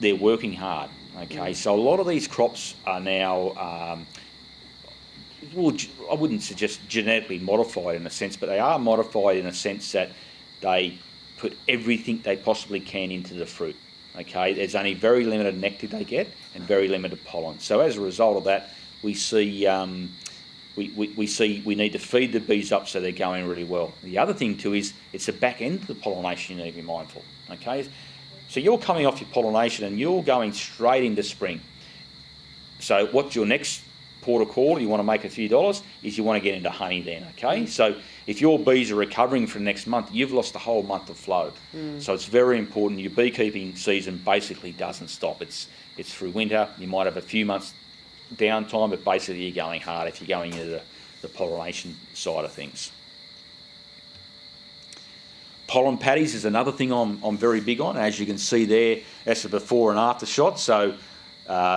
B: they're working hard. Okay, so a lot of these crops are now, I wouldn't suggest genetically modified in a sense, but they are modified in a sense that they put everything they possibly can into the fruit. Okay, there's only very limited nectar they get and very limited pollen. So as a result of that, we see we need to feed the bees up so they're going really well. The other thing too is it's the back end of the pollination you need to be mindful. Okay, so you're coming off your pollination and you're going straight into spring. So what's your next port of call? You want to make a few dollars, is you want to get into honey then. Okay, so if your bees are recovering for the next month, you've lost a whole month of flow. So it's very important. Your beekeeping season basically doesn't stop. It's through winter. You might have a few months downtime, but basically you're going hard if you're going into the pollination side of things. Pollen paddies is another thing I'm very big on. As you can see there, that's a before and after shot. So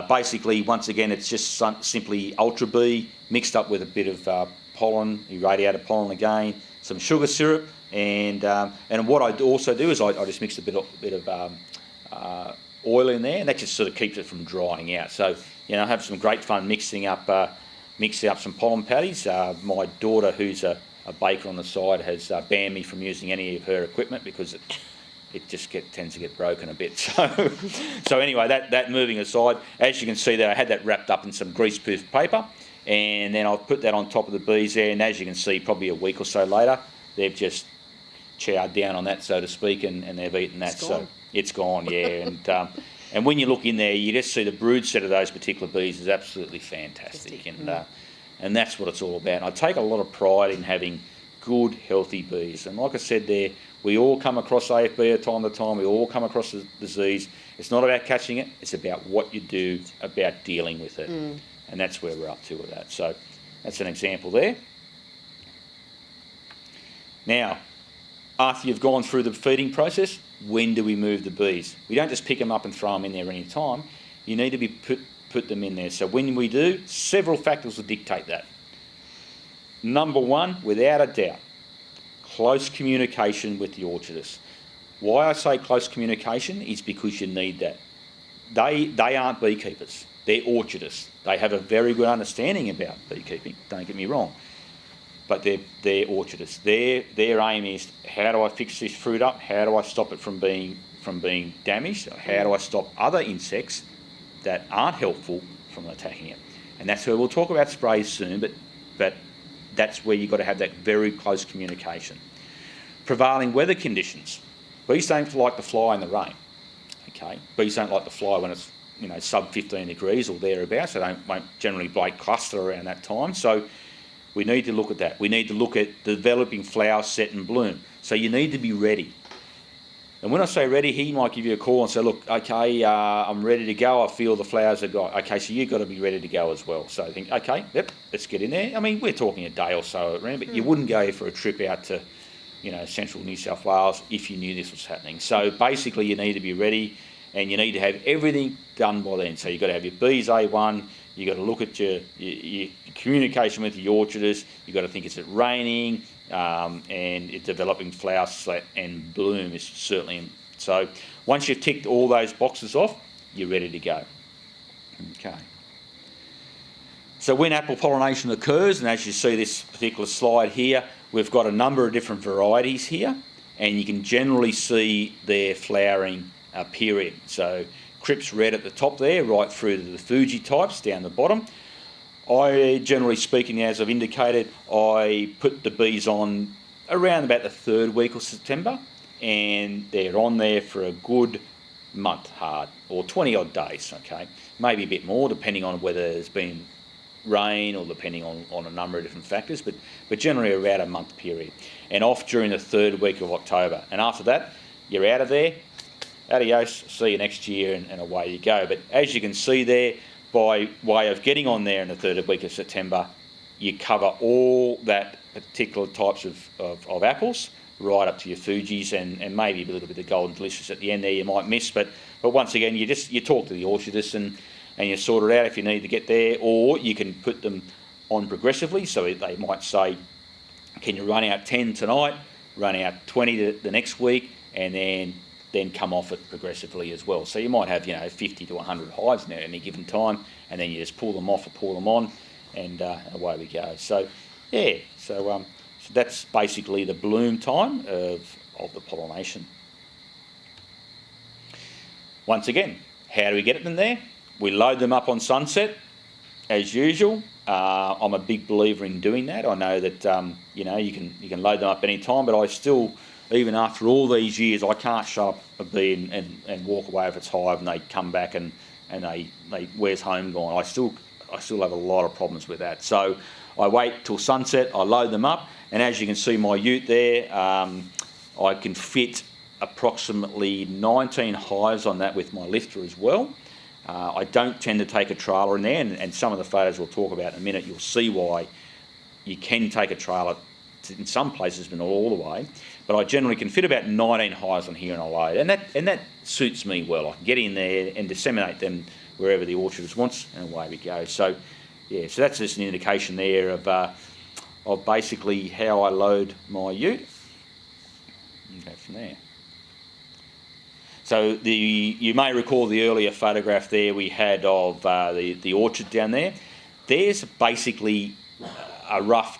B: basically, once again, it's just simply Ultra Bee mixed up with a bit of pollen, irradiated pollen again, some sugar syrup, and what I also do is I just mix a bit of oil in there, and that just sort of keeps it from drying out. So I have some great fun mixing up some pollen paddies. My daughter, who's a baker on the side, has banned me from using any of her equipment because it just tends to get broken a bit. So anyway, that moving aside, as you can see there, I had that wrapped up in some greaseproof paper, and then I'll put that on top of the bees there, and as you can see, probably a week or so later, they've just chowed down on that, so to speak, and they've eaten that. So it's gone, yeah. And when you look in there, you just see the brood set of those particular bees is absolutely fantastic. And that's what it's all about. And I take a lot of pride in having good, healthy bees. And like I said there, we all come across AFB at time to time. We all come across the disease. It's not about catching it. It's about what you do about dealing with it. And that's where we're up to with that. So that's an example there. Now, after you've gone through the feeding process, when do we move the bees? We don't just pick them up and throw them in there any time. You need to be put them in there. So when we do, several factors will dictate that. Number one, without a doubt, close communication with the orchardist. Why I say close communication is because you need that. They aren't beekeepers. They're orchardists. They have a very good understanding about beekeeping, don't get me wrong. But they're orchardists. Their aim is, how do I fix this fruit up? How do I stop it from being damaged? How do I stop other insects that aren't helpful from attacking it? And that's where we'll talk about sprays soon, but that's where you've got to have that very close communication. Prevailing weather conditions. Bees don't like to fly in the rain. Okay, bees don't like to fly when it's sub 15 degrees or thereabouts. They won't generally cluster around that time. So we need to look at that. We need to look at developing flowers set in bloom. So you need to be ready. And when I say ready, he might give you a call and say, look, okay, I'm ready to go. I feel the flowers have got. Okay, so you've got to be ready to go as well. So I think, okay, yep, let's get in there. I mean, we're talking a day or so around, but you wouldn't go for a trip out to, central New South Wales if you knew this was happening. So basically, you need to be ready, and you need to have everything done by then. So you've got to have your bees A1. You've got to look at your communication with the orchardist. You've got to think, is it raining? And it's developing flowers and bloom is certainly. So once you've ticked all those boxes off, you're ready to go. Okay. So when apple pollination occurs, and as you see this particular slide here, we've got a number of different varieties here, and you can generally see their flowering period. So Crips red at the top there, right through to the Fuji types down the bottom. I, generally speaking, as I've indicated, I put the bees on around about the third week of September, and they're on there for a good month hard, or 20 odd days, okay? Maybe a bit more, depending on whether there's been rain or depending on a number of different factors, but generally around a month period. And off during the third week of October. And after that, you're out of there. Adios, see you next year, and away you go. But as you can see there, by way of getting on there in the third week of September, you cover all that particular types of apples, right up to your Fujis and maybe a little bit of Golden Delicious at the end there you might miss. But once again, you talk to the orchardist and you sort it out if you need to get there, or you can put them on progressively. So they might say, can you run out 10 tonight, run out 20 the next week, and then come off it progressively as well. So you might have 50 to 100 hives now at any given time, and then you just pull them off or pull them on, and away we go. So yeah, so that's basically the bloom time of the pollination. Once again, how do we get them there? We load them up on sunset, as usual. I'm a big believer in doing that. I know that you know, you can load them up any time, but I still, even after all these years, I can't shut up a bee and walk away with its hive and they come back and they where's home gone? I still have a lot of problems with that. So I wait till sunset, I load them up, and as you can see my ute there, I can fit approximately 19 hives on that with my lifter as well. I don't tend to take a trailer in there, and some of the photos we'll talk about in a minute, you'll see why you can take a trailer in some places, but not all the way. But I generally can fit about 19 hives on here in a load, and that suits me well. I can get in there and disseminate them wherever the orchardist wants, and away we go. So, yeah, so that's just an indication there of basically how I load my ute. And go from there. So you may recall the earlier photograph there we had of the orchard down there. There's basically a rough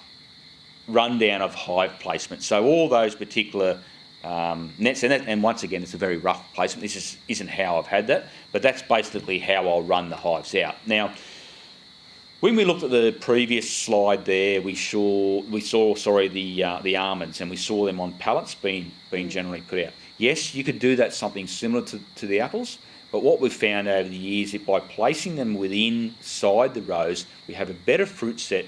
B: rundown of hive placement. So all those particular nets, and once again, it's a very rough placement. This isn't how I've had that, but that's basically how I'll run the hives out. Now, when we looked at the previous slide there, we saw the almonds, and we saw them on pallets being generally put out. Yes, you could do that something similar to the apples, but what we've found over the years is by placing them inside the rows, we have a better fruit set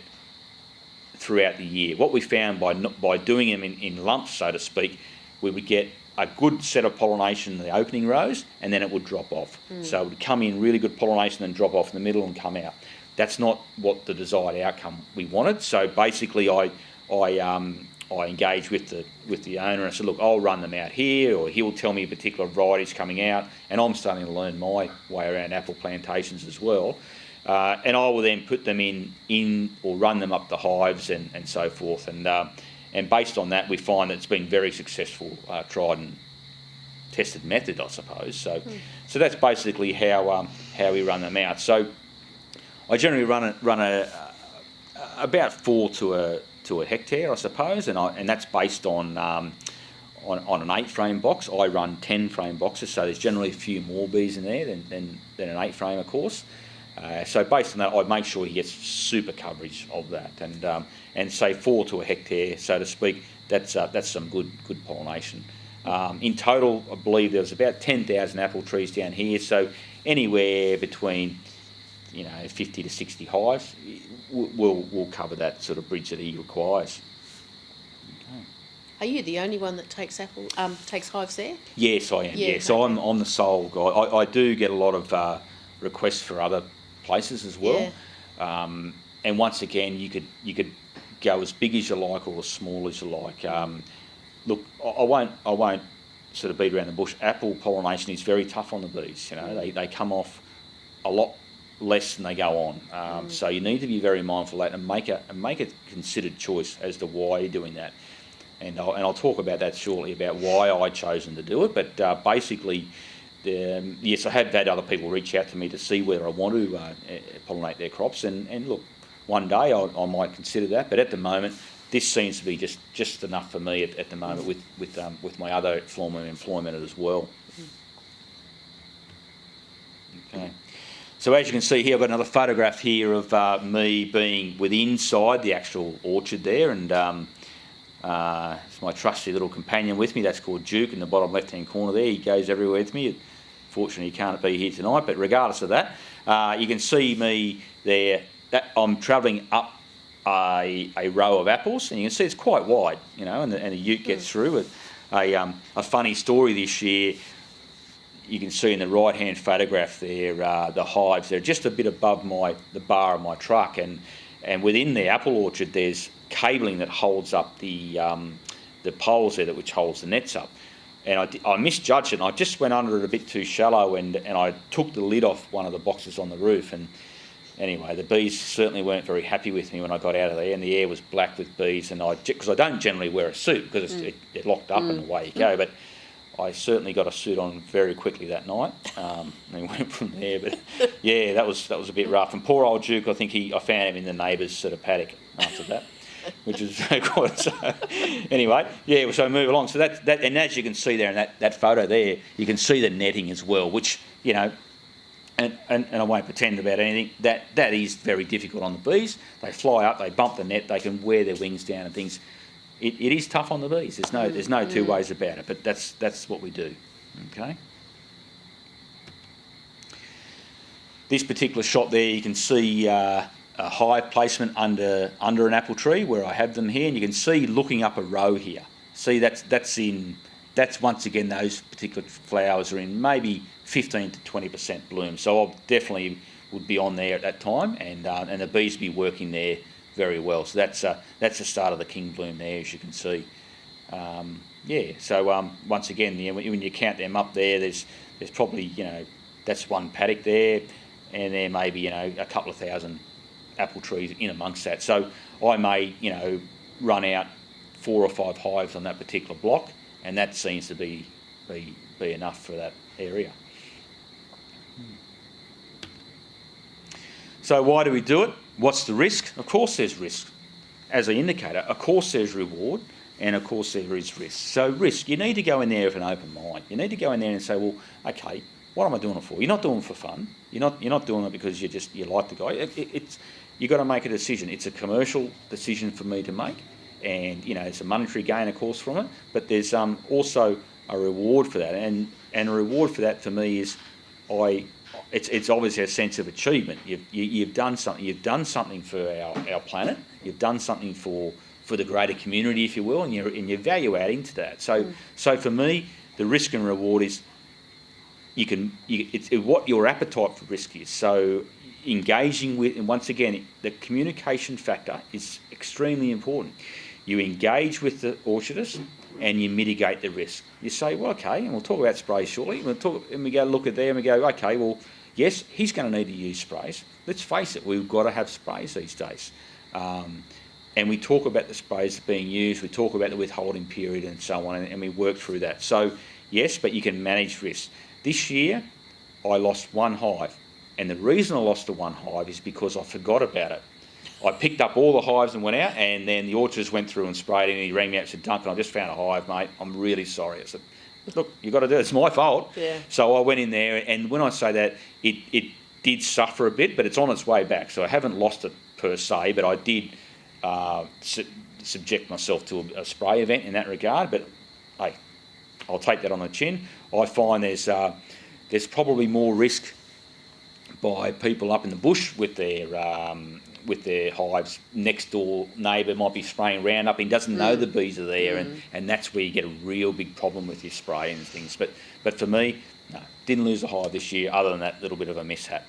B: throughout the year. What we found by doing them in lumps, so to speak, we would get a good set of pollination in the opening rows, and then it would drop off. So it would come in really good pollination and drop off in the middle and come out. That's not what the desired outcome we wanted. So basically, I engaged with the owner and I said, look, I'll run them out here, or he'll tell me a particular variety's coming out, and I'm starting to learn my way around apple plantations as well. And I will then put them in or run them up the hives and so forth. And based on that, we find that it's been very successful, tried and tested method, I suppose. So that's basically how we run them out. So I generally run about 4 to a hectare, I suppose, and that's based on an 8-frame box. I run 10-frame boxes, so there's generally a few more bees in there than an 8-frame, of course. So based on that, I make sure he gets super coverage of that, and say 4 to a hectare, so to speak. That's some good pollination. In total, I believe there was about 10,000 apple trees down here, so anywhere between 50 to 60 hives will cover that sort of bridge that he requires. Okay.
A: Are you the only one that takes hives there?
B: Yes, I am. Yeah, so I'm the sole guy. I do get a lot of requests for other places as well. Yeah. And once again, you could go as big as you like or as small as you like. Look, I won't sort of beat around the bush. Apple pollination is very tough on the bees. They come off a lot less than they go on. So you need to be very mindful of that and make a considered choice as to why you're doing that. And I'll talk about that shortly, about why I've chosen to do it. But basically, yes, I have had other people reach out to me to see whether I want to pollinate their crops. And look, one day I might consider that. But at the moment, this seems to be just enough for me at the moment with my other form of employment as well. Okay. So as you can see here, I've got another photograph here of me being inside the actual orchard there, and it's my trusty little companion with me. That's called Duke in the bottom left-hand corner there. He goes everywhere with me. Fortunately, he can't be here tonight, but regardless of that, you can see me there. I'm travelling up a row of apples, and you can see it's quite wide, and the ute gets through. With a funny story this year. You can see in the right-hand photograph there, the hives. They're just a bit above the bar of my truck, and within the apple orchard, there's cabling that holds up the poles there, which holds the nets up. And I misjudged it, and I just went under it a bit too shallow, and I took the lid off one of the boxes on the roof. And anyway, the bees certainly weren't very happy with me when I got out of there, and the air was black with bees. And because I don't generally wear a suit because it's locked up and away you go, but I certainly got a suit on very quickly that night, and went from there. But yeah, that was a bit rough. And poor old Duke, I think I found him in the neighbour's sort of paddock after that. which is quite so. Anyway, yeah, so move along. So that, and as you can see there in that photo there, you can see the netting as well, which, you know, and I won't pretend about anything, that is very difficult on the bees. They fly up, they bump the net, they can wear their wings down and things. It is tough on the bees. There's no two ways about it, but that's what we do. Okay. This particular shot there, you can see a hive placement under an apple tree where I have them here, and you can see looking up a row here. See, that's once again those particular flowers are in maybe 15 to 20% bloom. So I definitely would be on there at that time, and the bees be working there very well. So that's the start of the king bloom there, as you can see. Yeah. So once again, when you count them up there, there's probably, you know, that's one paddock there, and there may be, you know, a couple of thousand apple trees in amongst that. So I may, you know, run out 4 or 5 hives on that particular block, and that seems to be enough for that area. So why do we do it? What's the risk? Of course there's risk. As I indicated, of course there's reward, and of course there is risk. So risk, you need to go in there with an open mind. You need to go in there and say, well, okay, what am I doing it for? You're not doing it for fun. You're not doing it because you like the guy. You've got to make a decision. It's a commercial decision for me to make, and, you know, it's a monetary gain, of course, from it. But there's also a reward for that, and a reward for that for me is it's obviously a sense of achievement. You've done something. You've done something for our planet. You've done something for the greater community, if you will, and you're value adding to that. So for me, the risk and reward is it's what your appetite for risk is. So engaging with, and once again, the communication factor is extremely important. You engage with the orchardist and you mitigate the risk. You say, well, okay, and we'll talk about sprays shortly. And we go look at there and we go, okay, well, yes, he's going to need to use sprays. Let's face it, we've got to have sprays these days. And we talk about the sprays being used, we talk about the withholding period and so on, and we work through that. So, yes, but you can manage risk. This year, I lost 1 hive, and the reason I lost the 1 hive is because I forgot about it. I picked up all the hives and went out, and then the orchardist went through and sprayed it, and he rang me up and said, Duncan, I just found a hive, mate. I'm really sorry. I said, look, you've got to do it. It's my fault. Yeah. So I went in there, and when I say that, it did suffer a bit, but it's on its way back. So I haven't lost it per se, but I did subject myself to a spray event in that regard. But hey, I'll take that on the chin. I find there's probably more risk by people up in the bush with their hives. Next door neighbour might be spraying Roundup. He doesn't know the bees are there, and that's where you get a real big problem with your spray and things. But for me, no, didn't lose a hive this year other than that little bit of a mishap.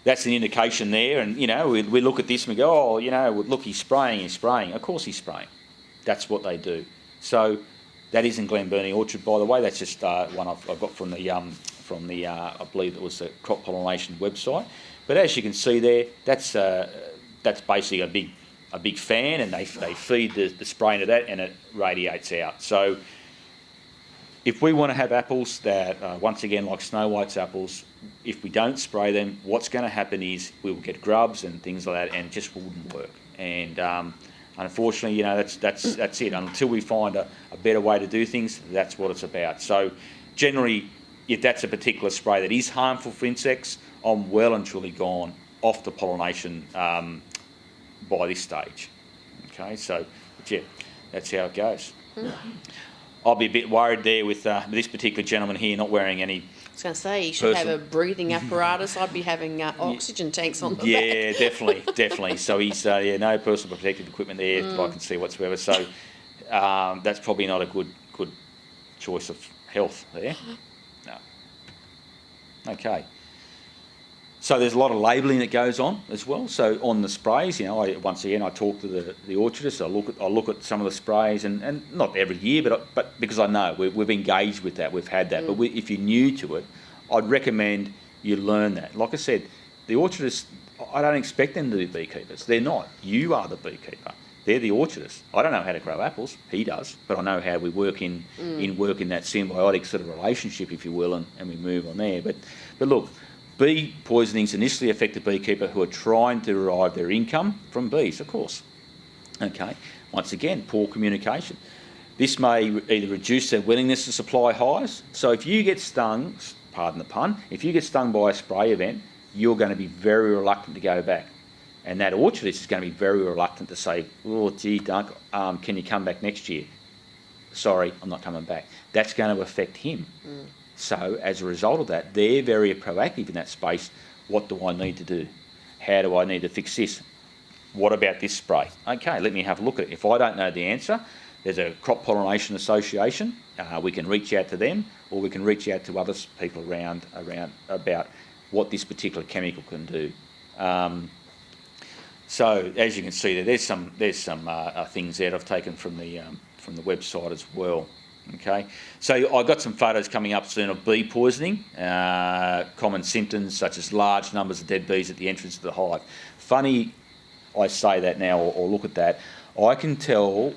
B: That's an indication there, and, you know, we look at this and we go, oh, you know, look, he's spraying. Of course he's spraying. That's what they do. So that is in Glenburnie Orchard, by the way. That's just one I've got from the I believe it was the Crop Pollination website. But as you can see there, that's basically a big fan, and they feed the spray into that, and it radiates out. So if we want to have apples that, once again, like Snow White's apples, if we don't spray them, what's going to happen is we will get grubs and things like that, and it just wouldn't work. And unfortunately, you know, that's it. Until we find a better way to do things, that's what it's about. So generally, if that's a particular spray that is harmful for insects, I'm well and truly gone off the pollination by this stage. Okay, so yeah, that's how it goes. I'll be a bit worried there with this particular gentleman here not wearing any.
A: I was going to say, you should have a breathing apparatus. I'd be having oxygen tanks on the back.
B: Yeah, definitely. So he's no personal protective equipment there that I can see whatsoever. So that's probably not a good choice of health there. No. Okay. So there's a lot of labelling that goes on as well. So on the sprays, you know, once again I talk to the orchardist. I look at some of the sprays, and not every year, but because I know we've engaged with that, we've had that. But if you're new to it, I'd recommend you learn that. Like I said, the orchardists, I don't expect them to be beekeepers. They're not. You are the beekeeper. They're the orchardist. I don't know how to grow apples. He does, but I know how we work in that symbiotic sort of relationship, if you will, and we move on there. But look. Bee poisonings initially affect the beekeeper who are trying to derive their income from bees, of course. Okay, once again, poor communication. This may either reduce their willingness to supply hives. So if you get stung, pardon the pun, if you get stung by a spray event, you're going to be very reluctant to go back. And that orchardist is going to be very reluctant to say, oh, gee, Dunc, can you come back next year? Sorry, I'm not coming back. That's going to affect him. So as a result of that, they're very proactive in that space. What do I need to do? How do I need to fix this? What about this spray? Okay, let me have a look at it. If I don't know the answer, there's a Crop Pollination Association. We can reach out to them, or we can reach out to other people around about what this particular chemical can do. So as you can see, there's some things there I've taken from the website as well. Okay, so I've got some photos coming up soon of bee poisoning. Common symptoms such as large numbers of dead bees at the entrance of the hive. Funny, I say that now, or look at that. I can tell.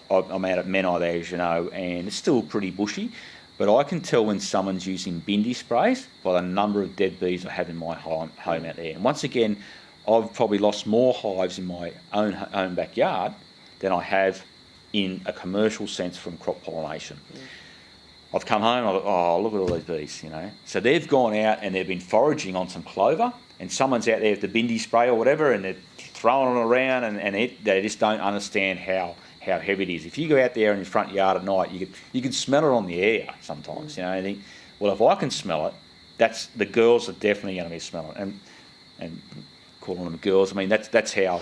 B: I'm out at Menai there, as you know, and it's still pretty bushy, but I can tell when someone's using bindi sprays by the number of dead bees I have in my home out there. And once again, I've probably lost more hives in my own backyard than I have in a commercial sense from crop pollination. I've come home, oh, look at all these bees, you know. So they've gone out and they've been foraging on some clover, and someone's out there with the bindi spray or whatever, and they're throwing it around, and they just don't understand how heavy it is. If you go out there in your front yard at night, you can smell it on the air sometimes, you know. And think, well, if I can smell it, the girls are definitely going to be smelling it. And calling them girls, I mean that's how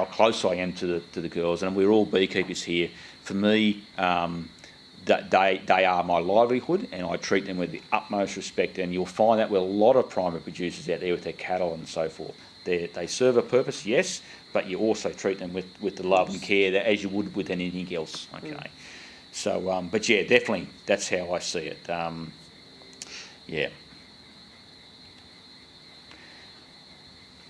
B: close I am to the girls, and we're all beekeepers here. For me, they are my livelihood, and I treat them with the utmost respect. And you'll find that with a lot of primary producers out there with their cattle and so forth. They serve a purpose, yes, but you also treat them with the love and care that as you would with anything else. Okay, so but yeah, definitely that's how I see it. Yeah.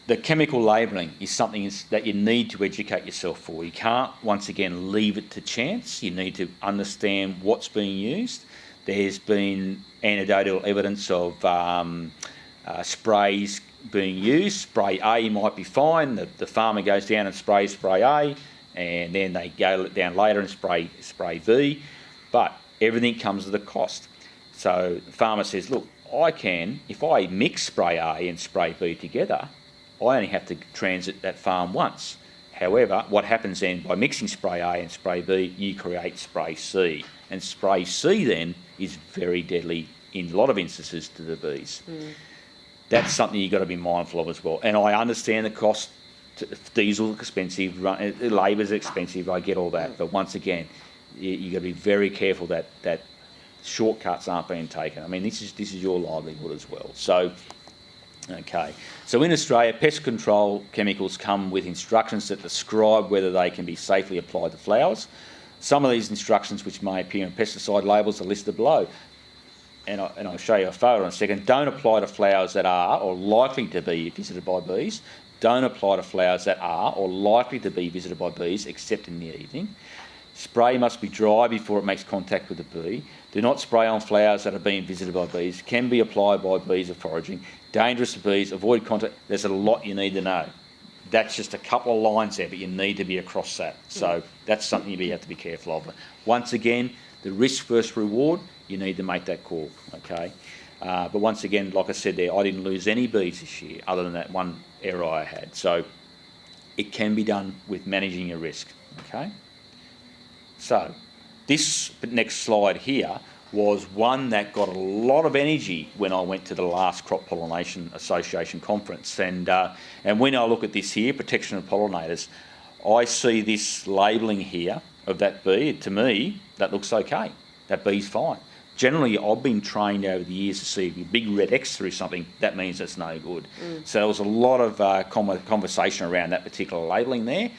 B: The chemical labelling is something that you need to educate yourself for. You can't, once again, leave it to chance. You need to understand what's being used. There's been anecdotal evidence of sprays being used. Spray A might be fine. The farmer goes down and sprays spray A, and then they go down later and spray B. But everything comes at a cost. So the farmer says, look, if I mix spray A and spray B together, I only have to transit that farm once. However, what happens then, by mixing spray A and spray B, you create spray C. And spray C then is very deadly in a lot of instances to the bees. That's something you've got to be mindful of as well. And I understand the cost. Diesel's expensive, labour's expensive, I get all that. But once again, you've got to be very careful that shortcuts aren't being taken. I mean, this is your livelihood as well. So, okay. So in Australia, pest control chemicals come with instructions that describe whether they can be safely applied to flowers. Some of these instructions, which may appear in pesticide labels, are listed below. And I'll show you a photo in a second. Don't apply to flowers that are or likely to be visited by bees. Don't apply to flowers that are or likely to be visited by bees, except in the evening. Spray must be dry before it makes contact with the bee. Do not spray on flowers that are being visited by bees. Can be applied by bees or foraging. Dangerous to bees. Avoid contact. There's a lot you need to know. That's just a couple of lines there, but you need to be across that. So that's something you have to be careful of. Once again, the risk versus reward, you need to make that call, okay? But once again, like I said there, I didn't lose any bees this year other than that one error I had. So it can be done with managing your risk, okay? So this next slide here was one that got a lot of energy when I went to the last Crop Pollination Association conference. And when I look at this here, protection of pollinators, I see this labelling here of that bee. To me, that looks okay. That bee's fine. Generally, I've been trained over the years to see if a big red X through something, that means it's no good. So there was a lot of conversation around that particular labelling there,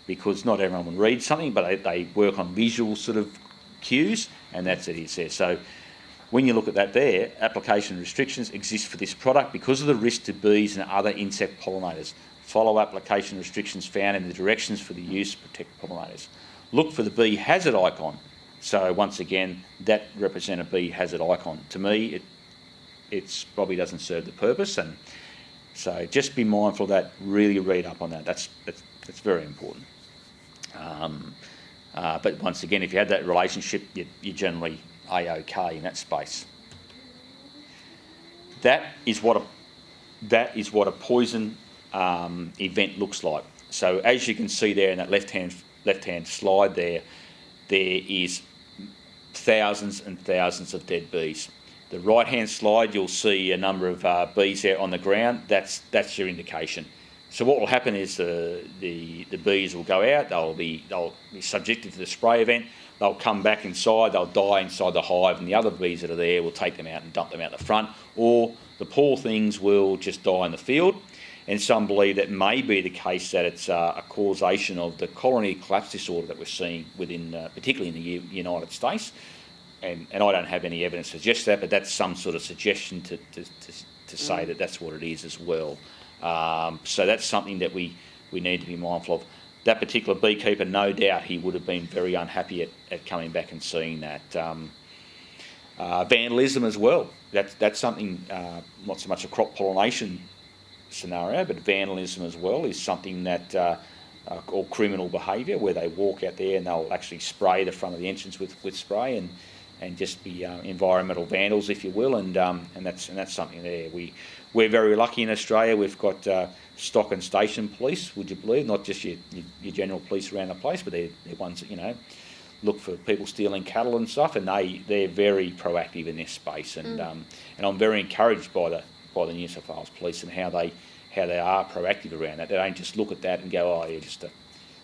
B: because not everyone will read something, but they work on visual sort of cues, and that's it, it says. So when you look at that there, application restrictions exist for this product because of the risk to bees and other insect pollinators. Follow application restrictions found in the directions for the use to protect pollinators. Look for the bee hazard icon. So once again, that represents a bee hazard icon. To me, it's probably doesn't serve the purpose. And so just be mindful of that. Really read up on that. That's very important. But once again, if you have that relationship, you're generally A-OK in that space. That is what a poison event looks like. So as you can see there in that left-hand slide there is thousands and thousands of dead bees. The right-hand slide, you'll see a number of bees there on the ground. That's your indication. So what will happen is the bees will go out. They'll be subjected to the spray event. They'll come back inside. They'll die inside the hive, and the other bees that are there will take them out and dump them out the front. Or the poor things will just die in the field. And some believe that may be the case, that it's a causation of the colony collapse disorder that we're seeing within, particularly in the United States. And I don't have any evidence to suggest that, but that's some sort of suggestion to say that that's what it is as well. So that's something that we need to be mindful of. That particular beekeeper, no doubt, he would have been very unhappy at coming back and seeing that. Vandalism as well. That's something, not so much a crop pollination scenario, but vandalism as well is something that, or criminal behaviour, where they walk out there and they'll actually spray the front of the entrance with spray and just be environmental vandals, if you will, and that's something there. We're very lucky in Australia. We've got stock and station police, would you believe? Not just your general police around the place, but they're ones that look for people stealing cattle and stuff, and they're very proactive in this space. And I'm very encouraged by the New South Wales Police and how they are proactive around that. They don't just look at that and go, oh, you're just a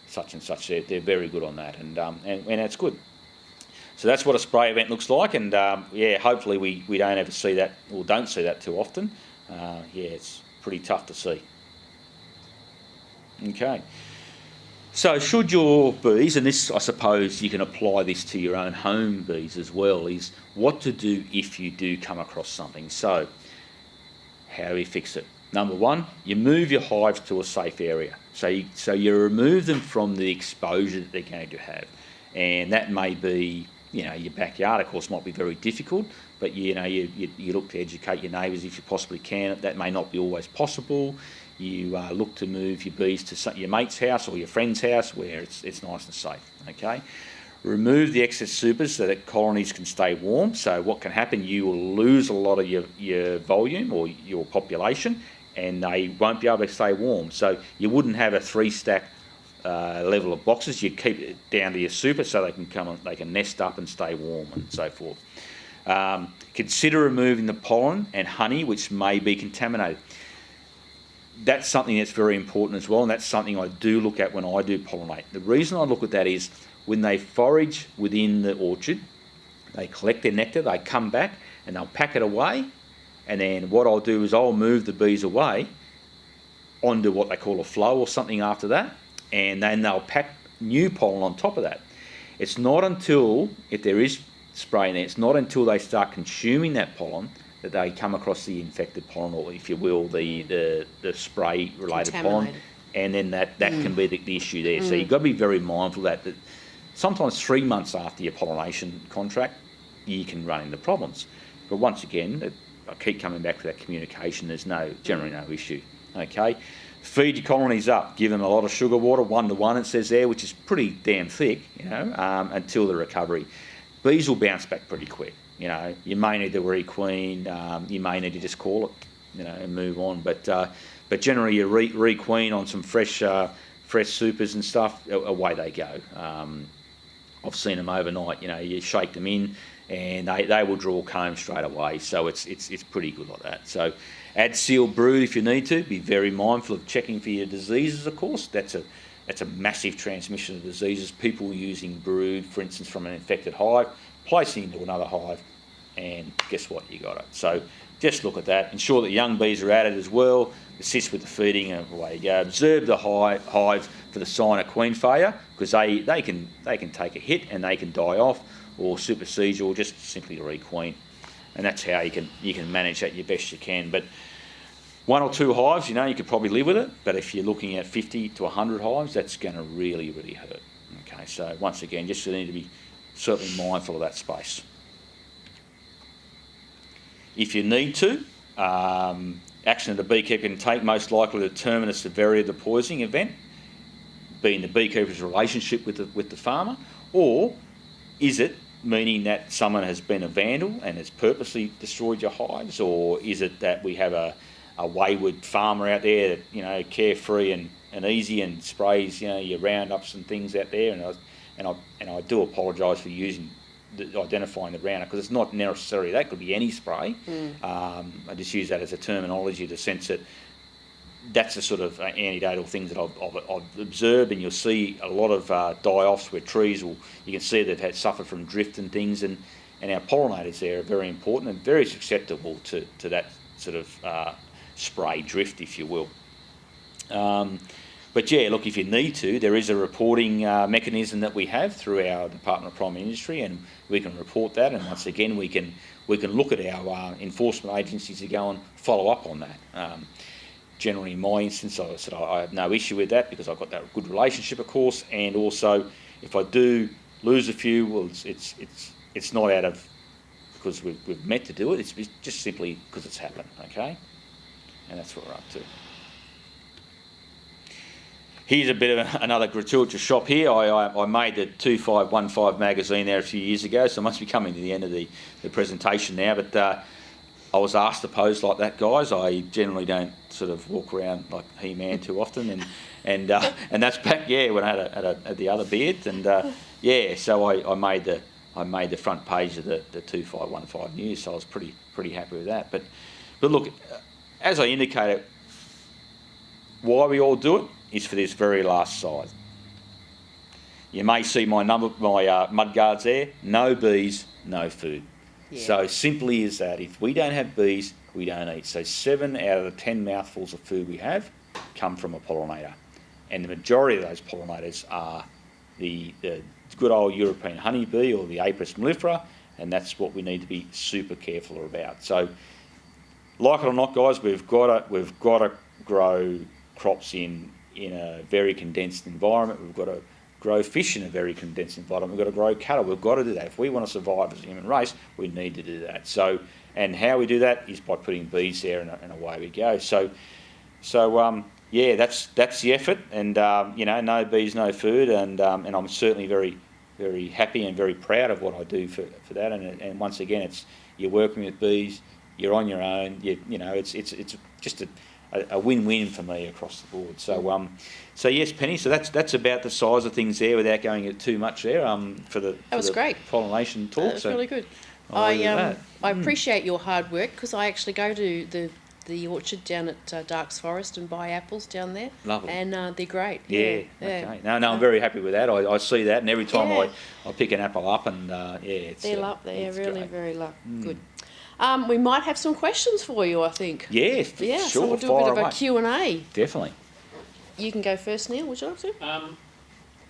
B: such and such. They're very good on that, and that's good. So that's what a spray event looks like, and hopefully we don't ever see that, or don't see that too often. It's pretty tough to see. Okay. So should your bees, and this I suppose you can apply this to your own home bees as well, is what to do if you do come across something. So how do we fix it? Number one, you move your hives to a safe area. So you remove them from the exposure that they're going to have, and that may be, your backyard. Of course, might be very difficult, but you look to educate your neighbours if you possibly can. That may not be always possible. You look to move your bees to your mate's house or your friend's house where it's nice and safe. Okay. Remove the excess supers so that colonies can stay warm. So what can happen, you will lose a lot of your volume or your population, and they won't be able to stay warm. So you wouldn't have a 3-stack level of boxes. You'd keep it down to your super so they can nest up and stay warm and so forth. Consider removing the pollen and honey which may be contaminated. That's something that's very important as well, and that's something I do look at when I do pollinate. The reason I look at that is when they forage within the orchard, they collect their nectar, they come back and they'll pack it away, and then what I'll do is I'll move the bees away onto what they call a flow or something after that, and then they'll pack new pollen on top of that. It's not until, if there is spray in there, it's not until they start consuming that pollen that they come across the infected pollen, or if you will, the spray related pollen, and then that can be the issue there. So you've got to be very mindful of that sometimes 3 months after your pollination contract you can run into problems. But once again, I keep coming back to that communication. There's generally no issue. Okay, feed your colonies up, give them a lot of sugar water, 1-to-1 it says there, which is pretty damn thick, until the recovery. Bees will bounce back pretty quick. You may need to requeen, you may need to just call it, and move on. But generally, you requeen on some fresh supers and stuff, away they go. I've seen them overnight. You shake them in, and they will draw comb straight away. So it's pretty good like that. So add sealed brood if you need to. Be very mindful of checking for your diseases. Of course, that's a massive transmission of diseases. People using brood, for instance, from an infected hive, placing into another hive, and guess what, you got it. So just look at that, ensure that young bees are added as well, assist with the feeding, and away you go. Observe the hives for the sign of queen failure, because they can take a hit and they can die off or supersede or just simply requeen, and that's how you can manage that your best you can. But 1 or 2 hives, you could probably live with it, but if you're looking at 50 to 100 hives, that's going to really, really hurt. Okay, so once again, just need to be certainly mindful of that space. if you need to, action that the beekeeper can take most likely to determine the severity of the poisoning event, being the beekeeper's relationship with the farmer, or is it meaning that someone has been a vandal and has purposely destroyed your hives, or is it that we have a wayward farmer out there that, you know, carefree and easy and sprays, you know, your Roundups and things out there, and I do apologise for identifying the Roundup, because it's not necessarily that, could be any spray. I just use that as a terminology to sense that that's the sort of anecdotal things that I've observed, and you'll see a lot of die-offs where trees you can see they've suffered from drift and things, and our pollinators there are very important and very susceptible to that sort of spray drift, if you will. But yeah, look, if you need to, there is a reporting mechanism that we have through our Department of Primary Industry, and we can report that, and once again we can look at our enforcement agencies to go and follow up on that. Generally, in my instance, I said I have no issue with that because I've got that good relationship, of course, and also if I do lose a few, well, it's not out of because we've meant to do it. It's just simply because it's happened, okay? And that's what we're up to. Here's a bit of another gratuitous shop here. I made the 2515 magazine there a few years ago, so I must be coming to the end of the presentation now, but I was asked to pose like that, guys. I generally don't sort of walk around like He-Man too often, and that's back, yeah, when I had the other beard, and yeah, so I made the front page of the 2515 news, so I was pretty happy with that. But look, as I indicated, why we all do it is for this very last side. You may see my mud guards there. No bees, no food. Yeah. So simply as that. If we don't have bees, we don't eat. So 7 out of the 10 mouthfuls of food we have come from a pollinator, and the majority of those pollinators are the good old European honeybee or the Apis mellifera, and that's what we need to be super careful about. So, like it or not, guys, we've got to grow crops in a very condensed environment. We've got to grow fish in a very condensed environment. We've got to grow cattle. We've got to do that. If we want to survive as a human race, we need to do that. So, and how we do that is by putting bees there, and away we go. So yeah, that's the effort. And you know, no bees, no food. And I'm certainly very, very happy and very proud of what I do for that. And once again, it's you're working with bees. You're on your own. You know, it's just a win-win for me across the board. So yes, Penny. So that's about the size of things there, without going into too much there. That
A: was great.
B: Pollination talk.
A: That was really good. I appreciate your hard work, because I actually go to the orchard down at Darks Forest and buy apples down there.
B: Lovely.
A: And they're great.
B: Yeah. Okay. No, I'm very happy with that. I see that, and every time I pick an apple up, and it's
A: they're really
B: great.
A: Very good. We might have some questions for you, I think.
B: Yeah,
A: sure. So we'll do a bit of a Q&A.
B: Definitely.
A: You can go first, Neil. Would you like to?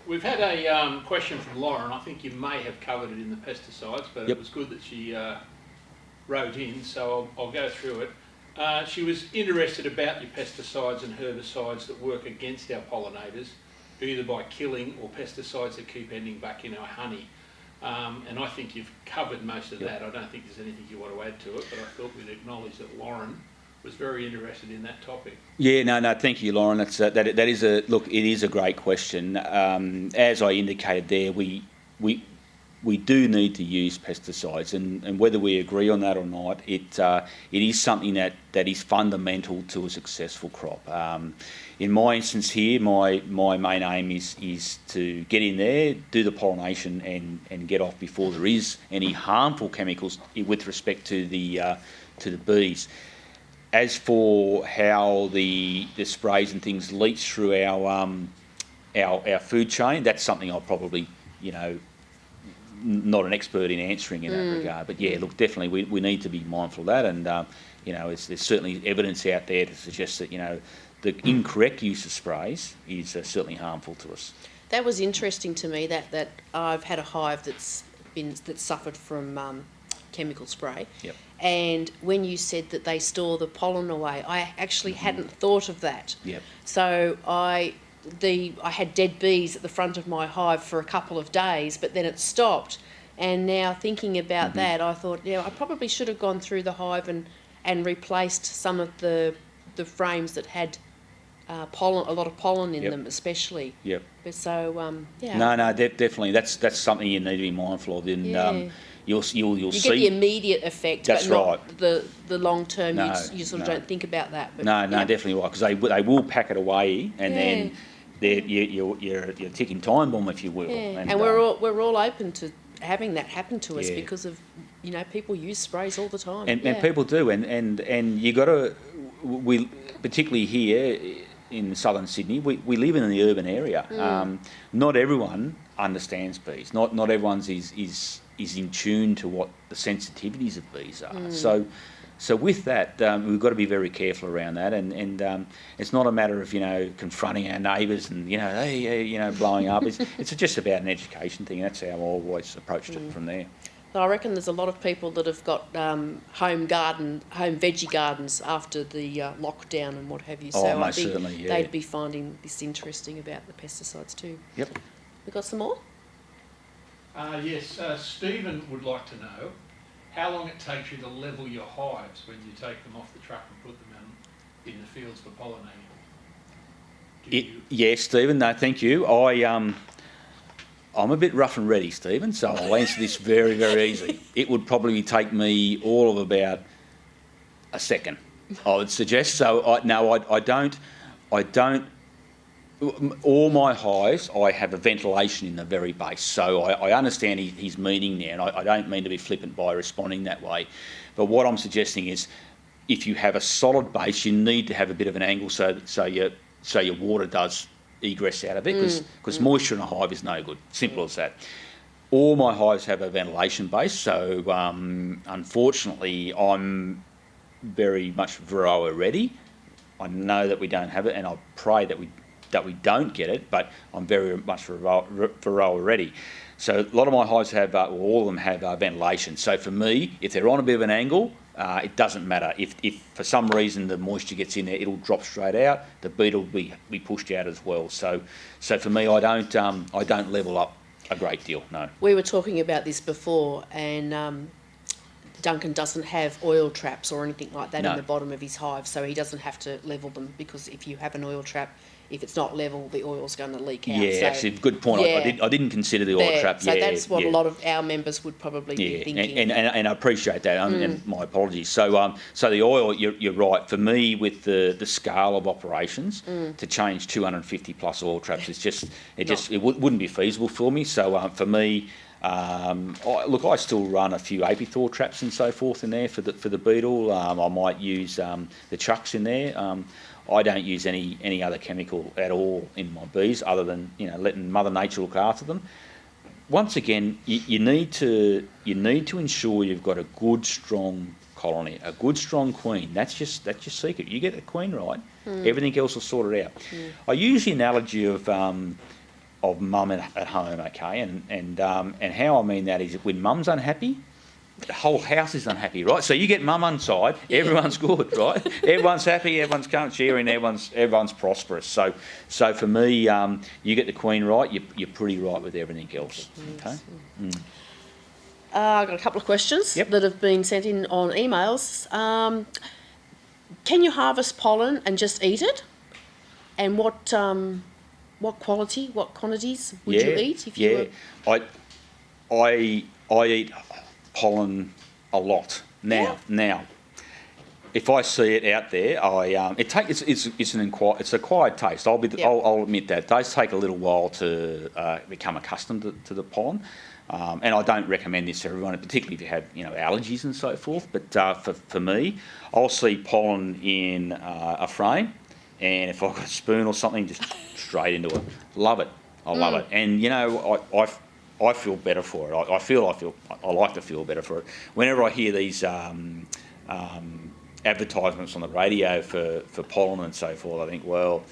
C: We've had a question from Lauren. I think you may have covered it in the pesticides, but It was good that she wrote in, so I'll go through it. She was interested about your pesticides and herbicides that work against our pollinators, either by killing or pesticides that keep ending back in our honey. And I think you've covered most of that. I don't think there's anything you want to add to it, but I thought we'd acknowledge that Lauren was very interested in that topic. Yeah,
B: no, thank you, Lauren. It is a great question. As I indicated there, we do need to use pesticides, and whether we agree on that or not, it is something that is fundamental to a successful crop. In my instance here, my main aim is to get in there, do the pollination, and get off before there is any harmful chemicals with respect to the bees. As for how the sprays and things leach through our food chain, that's something I'll probably, not an expert in answering in that regard. But yeah, look, definitely we need to be mindful of that, and there's certainly evidence out there to suggest that the incorrect use of sprays is certainly harmful to us.
A: That was interesting to me. That I've had a hive that's suffered from chemical spray.
B: Yep.
A: And when you said that they store the pollen away, I actually hadn't thought of that.
B: Yep.
A: So I had dead bees at the front of my hive for a couple of days, but then it stopped. And now thinking about that, I thought, yeah, I probably should have gone through the hive and replaced some of the frames that had pollen, a lot of pollen in them, especially.
B: Yep.
A: But so, yeah.
B: No, definitely. That's something you need to be mindful of. And you'll see.
A: You get the immediate effect,
B: That's
A: but not
B: right.
A: the long term.
B: No,
A: you sort of don't think about that. But
B: no, definitely right, because they will pack it away, and then you're a ticking time bomb, if you will.
A: Yeah. And we're all open to having that happen to us because of people use sprays all the time.
B: And people do, and you got to particularly here in southern Sydney, we live in the urban area. Not everyone understands bees. Not everyone's is in tune to what the sensitivities of bees are. So with that, we've got to be very careful around that, and it's not a matter of confronting our neighbours and blowing up. It's just about an education thing. That's how I've always approached it from there.
A: So I reckon there's a lot of people that have got home veggie gardens after the lockdown and what have you. So
B: most certainly, yeah.
A: They'd be finding this interesting about the pesticides too.
B: Yep.
A: We got some more?
C: Yes, Stephen would like to know how long it takes you to level your hives when you take them off the truck and put them in the fields for pollinating.
B: Yes, Stephen. No, thank you. I'm a bit rough and ready, Stephen, so I'll answer this very, very easy. It would probably take me all of about a second, I would suggest. So I don't. All my hives, I have a ventilation in the very base. So I understand his meaning there, and I don't mean to be flippant by responding that way. But what I'm suggesting is, if you have a solid base, you need to have a bit of an angle so your water does egress out of it, because moisture in a hive is no good. Simple as that. All my hives have a ventilation base, so unfortunately I'm very much Varroa ready. I know that we don't have it, and I pray that we don't get it, but I'm very much Varroa ready. So a lot of my hives have, all of them have ventilation. So for me, if they're on a bit of an angle, it doesn't matter. If for some reason the moisture gets in there, it'll drop straight out. The beetle will be pushed out as well. So for me, I don't level up a great deal. No.
A: We were talking about this before, and Duncan doesn't have oil traps or anything like that in the bottom of his hive, so he doesn't have to level them, because if you have an oil trap, if it's not level, the oil's going to leak out.
B: Yeah,
A: so,
B: actually, good point.
A: Yeah,
B: I didn't consider the oil trap.
A: So that's what a lot of our members would probably be thinking.
B: And I appreciate that, and my apologies. So the oil, you're right. For me, with the scale of operations, to change 250 plus oil traps, it wouldn't be feasible for me. So for me, I still run a few apithor traps and so forth in there for the beetle. I might use the chucks in there. I don't use any other chemical at all in my bees, other than letting Mother Nature look after them. Once again, you need to ensure you've got a good, strong colony, a good, strong queen. That's your secret. You get the queen right, everything else will sort it out. I use the analogy of mum at home, okay, and how I mean that is, when mum's unhappy, the whole house is unhappy, right? So you get mum inside, everyone's good, right? Everyone's happy, everyone's cheering, everyone's prosperous. So for me, you get the queen right, you're pretty right with everything else. Okay.
A: I've got a couple of questions that have been sent in on emails. Can you harvest pollen and just eat it? And what quality, what quantities would you eat if you were?
B: I eat pollen a lot now. If I see it out there, it's acquired taste. I'll admit that. It does take a little while to become accustomed to the pollen, and I don't recommend this to everyone, particularly if you have allergies and so forth. But for me, I'll see pollen in a frame, and if I've got a spoon or something, just straight into it. Love it. I love it, and I feel better for it. I like to feel better for it. Whenever I hear these advertisements on the radio for pollen and so forth, I think, well,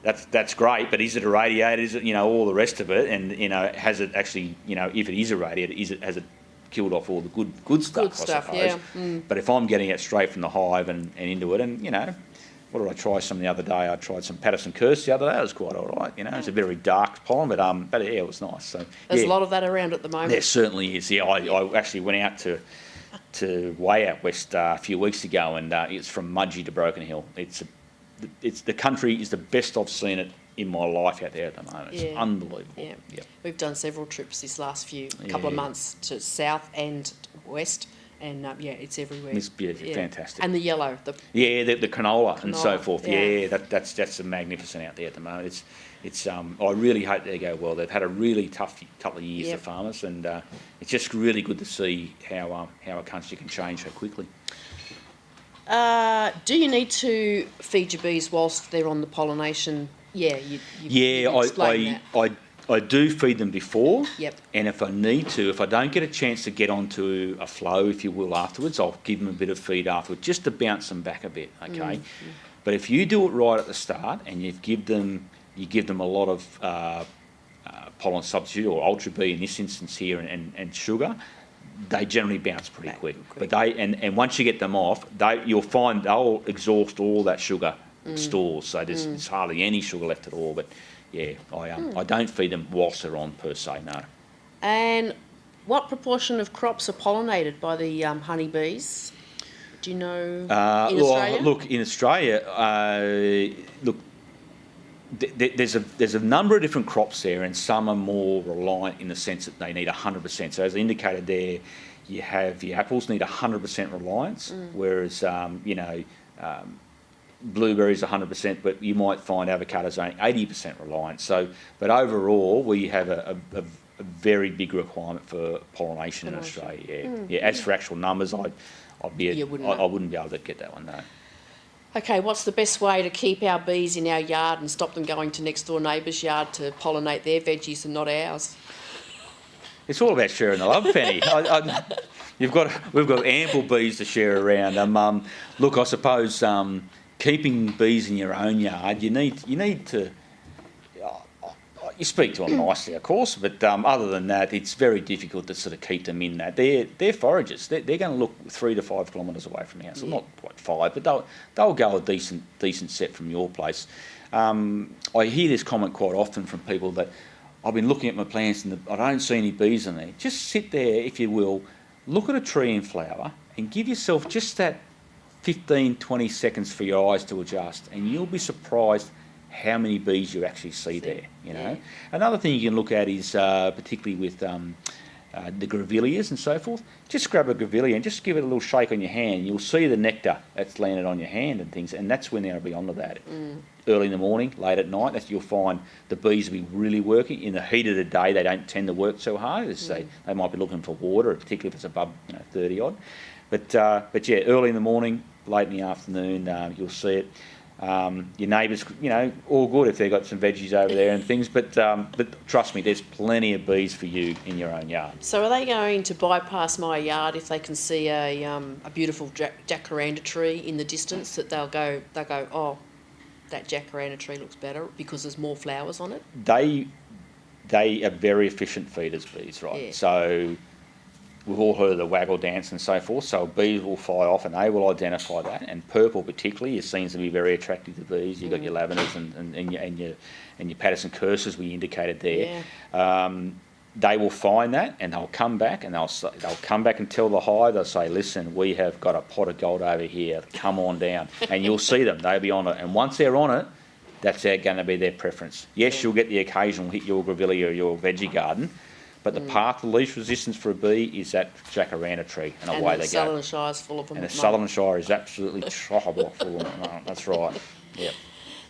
B: that's great, but is it irradiated? Is it all the rest of it? And has it actually if it is irradiated, has it killed off all the good stuff?
A: Good stuff,
B: I suppose. But if I'm getting it straight from the hive and into it, and what did I try some the other day? I tried some Patterson Curse the other day. It was quite all right. You know, it's a very dark pollen, but yeah, it was nice. So
A: There's a lot of that around at the moment.
B: There certainly is. Yeah, I actually went out to way out west a few weeks ago, and it's from Mudgee to Broken Hill. It's the country is the best I've seen it in my life out there at the moment. It's unbelievable.
A: Yeah. We've done several trips this last couple of months to south and west, and it's everywhere.
B: It's beautiful, fantastic.
A: And the yellow, the
B: canola and so forth.
A: Yeah,
B: That's magnificent out there at the moment. It's I really hope they go well. They've had a really tough couple of years, the farmers, and it's just really good to see how a country can change so quickly.
A: Do you need to feed your bees whilst they're on the pollination?
B: I do feed them before.
A: Yep.
B: And if I need to, if I don't get a chance to get onto a flow, if you will, afterwards, I'll give them a bit of feed afterwards, just to bounce them back a bit, okay? But if you do it right at the start and you give them a lot of pollen substitute, or Ultra B in this instance here, and sugar, they generally bounce pretty quick. But and once you get them off, you'll find they'll exhaust all that sugar stores, so there's hardly any sugar left at all. But I don't feed them whilst they're on per se, no.
A: And what proportion of crops are pollinated by the honeybees? Do you know in Australia?
B: Look, in Australia, there's a number of different crops there, and some are more reliant in the sense that they need 100%. So as indicated there, you have the apples need 100% reliance, whereas blueberries 100%, but you might find avocados only 80% reliance. So, but overall, we have a very big requirement for pollination in Australia. As for actual numbers, I wouldn't be able to get that one, no.
A: Okay, what's the best way to keep our bees in our yard and stop them going to next door neighbour's yard to pollinate their veggies and not ours?
B: It's all about sharing the love, Penny. We've got ample bees to share around. Look, I suppose keeping bees in your own yard, you need to. You speak to them nicely, of course, but other than that, it's very difficult to sort of keep them in that. They're foragers. They're going to look 3 to 5 kilometres away from the house. Well, not quite 5, but they'll go a decent set from your place. I hear this comment quite often from people that I've been looking at my plants and I don't see any bees in there. Just sit there, if you will, look at a tree in flower and give yourself just that 15, 20 seconds for your eyes to adjust, and you'll be surprised how many bees you actually see there, you know. Another thing you can look at is, particularly with the grevilleas and so forth, just grab a grevillea and just give it a little shake on your hand. You'll see the nectar that's landed on your hand and things, and that's when they'll be onto that. Early in the morning, late at night, you'll find the bees will be really working. In the heat of the day, they don't tend to work so hard. They might be looking for water, particularly if it's above 30 odd. But yeah, early in the morning, late in the afternoon, you'll see it. Your neighbours, all good if they've got some veggies over there and things, but trust me, there's plenty of bees for you in your own yard.
A: So are they going to bypass my yard if they can see a beautiful jacaranda tree in the distance, that they'll go, oh, that jacaranda tree looks better because there's more flowers on it?
B: They are very efficient feeders, bees, right?
A: Yeah.
B: So we've all heard of the waggle dance and so forth, so bees will fly off and they will identify that, and purple particularly seems to be very attractive to bees. You've got your lavenders and your Patterson curses we indicated there. Yeah. They will find that and they'll come back and they'll come back and tell the hive, they'll say, listen, we have got a pot of gold over here, come on down. And you'll see them, they'll be on it, and once they're on it, that's going to be their preference. Yes, you'll get the occasional hit your grevillea or your veggie garden, but the path of least resistance for a bee is that jacaranda tree, and away they go. And the
A: Southern Shire's full of them.
B: And the Southern Shire is absolutely chock-a-block full of them. No, that's right. Yeah.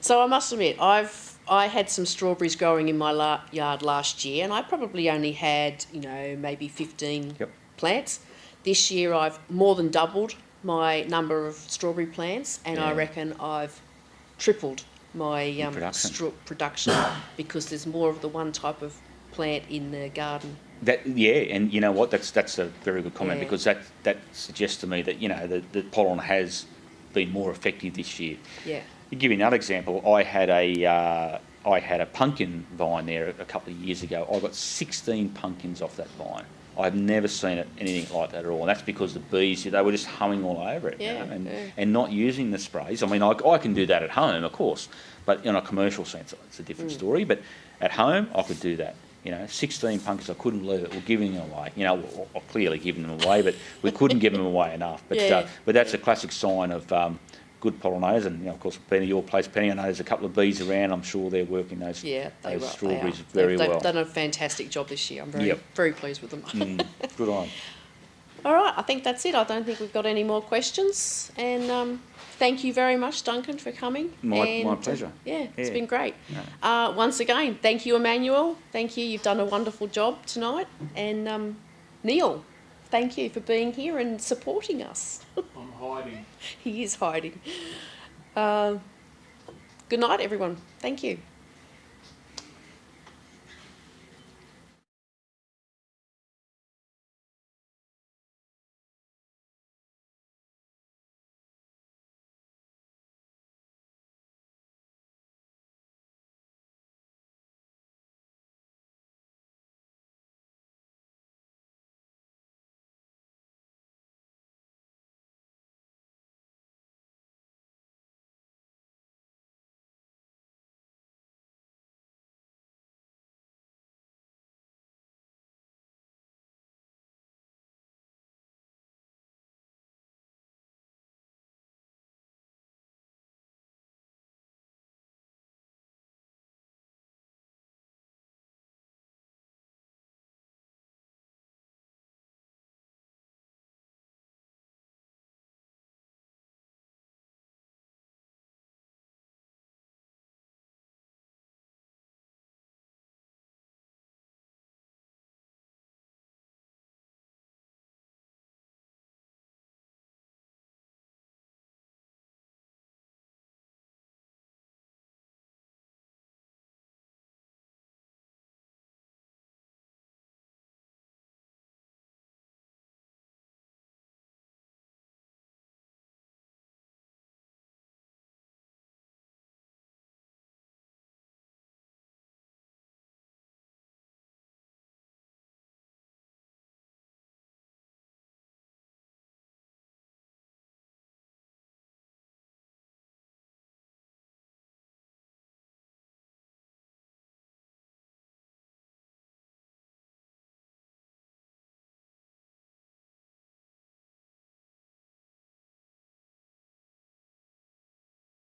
A: So I must admit, I had some strawberries growing in my yard last year, and I probably only had, maybe 15 plants. This year I've more than doubled my number of strawberry plants, and I reckon I've tripled my production because there's more of the one type of plant in the garden.
B: And you know what? That's a very good comment, because that suggests to me that the pollen has been more effective this year.
A: Yeah.
B: To give you another example, I had a pumpkin vine there a couple of years ago. I got 16 pumpkins off that vine. I've never seen it anything like that at all. And that's because the bees, they were just humming all over it,
A: Yeah,
B: and not using the sprays. I mean, I can do that at home, of course, but in a commercial sense, it's a different story. But at home, I could do that. 16 pumpkins, I couldn't believe it. We're giving them away. We're clearly giving them away, but we couldn't give them away enough. But but that's a classic sign of good pollinators. And of course, Penny, your place, Penny, I know there's a couple of bees around. I'm sure they're working those strawberries very well.
A: They've done a fantastic job this year. I'm very pleased with them.
B: Good on.
A: All right, I think that's it. I don't think we've got any more questions. And thank you very much, Duncan, for coming.
B: My pleasure.
A: It's been great. Once again, thank you, Emmanuel. Thank you. You've done a wonderful job tonight. And Neil, thank you for being here and supporting us.
C: I'm hiding.
A: He is hiding. Good night, everyone. Thank you.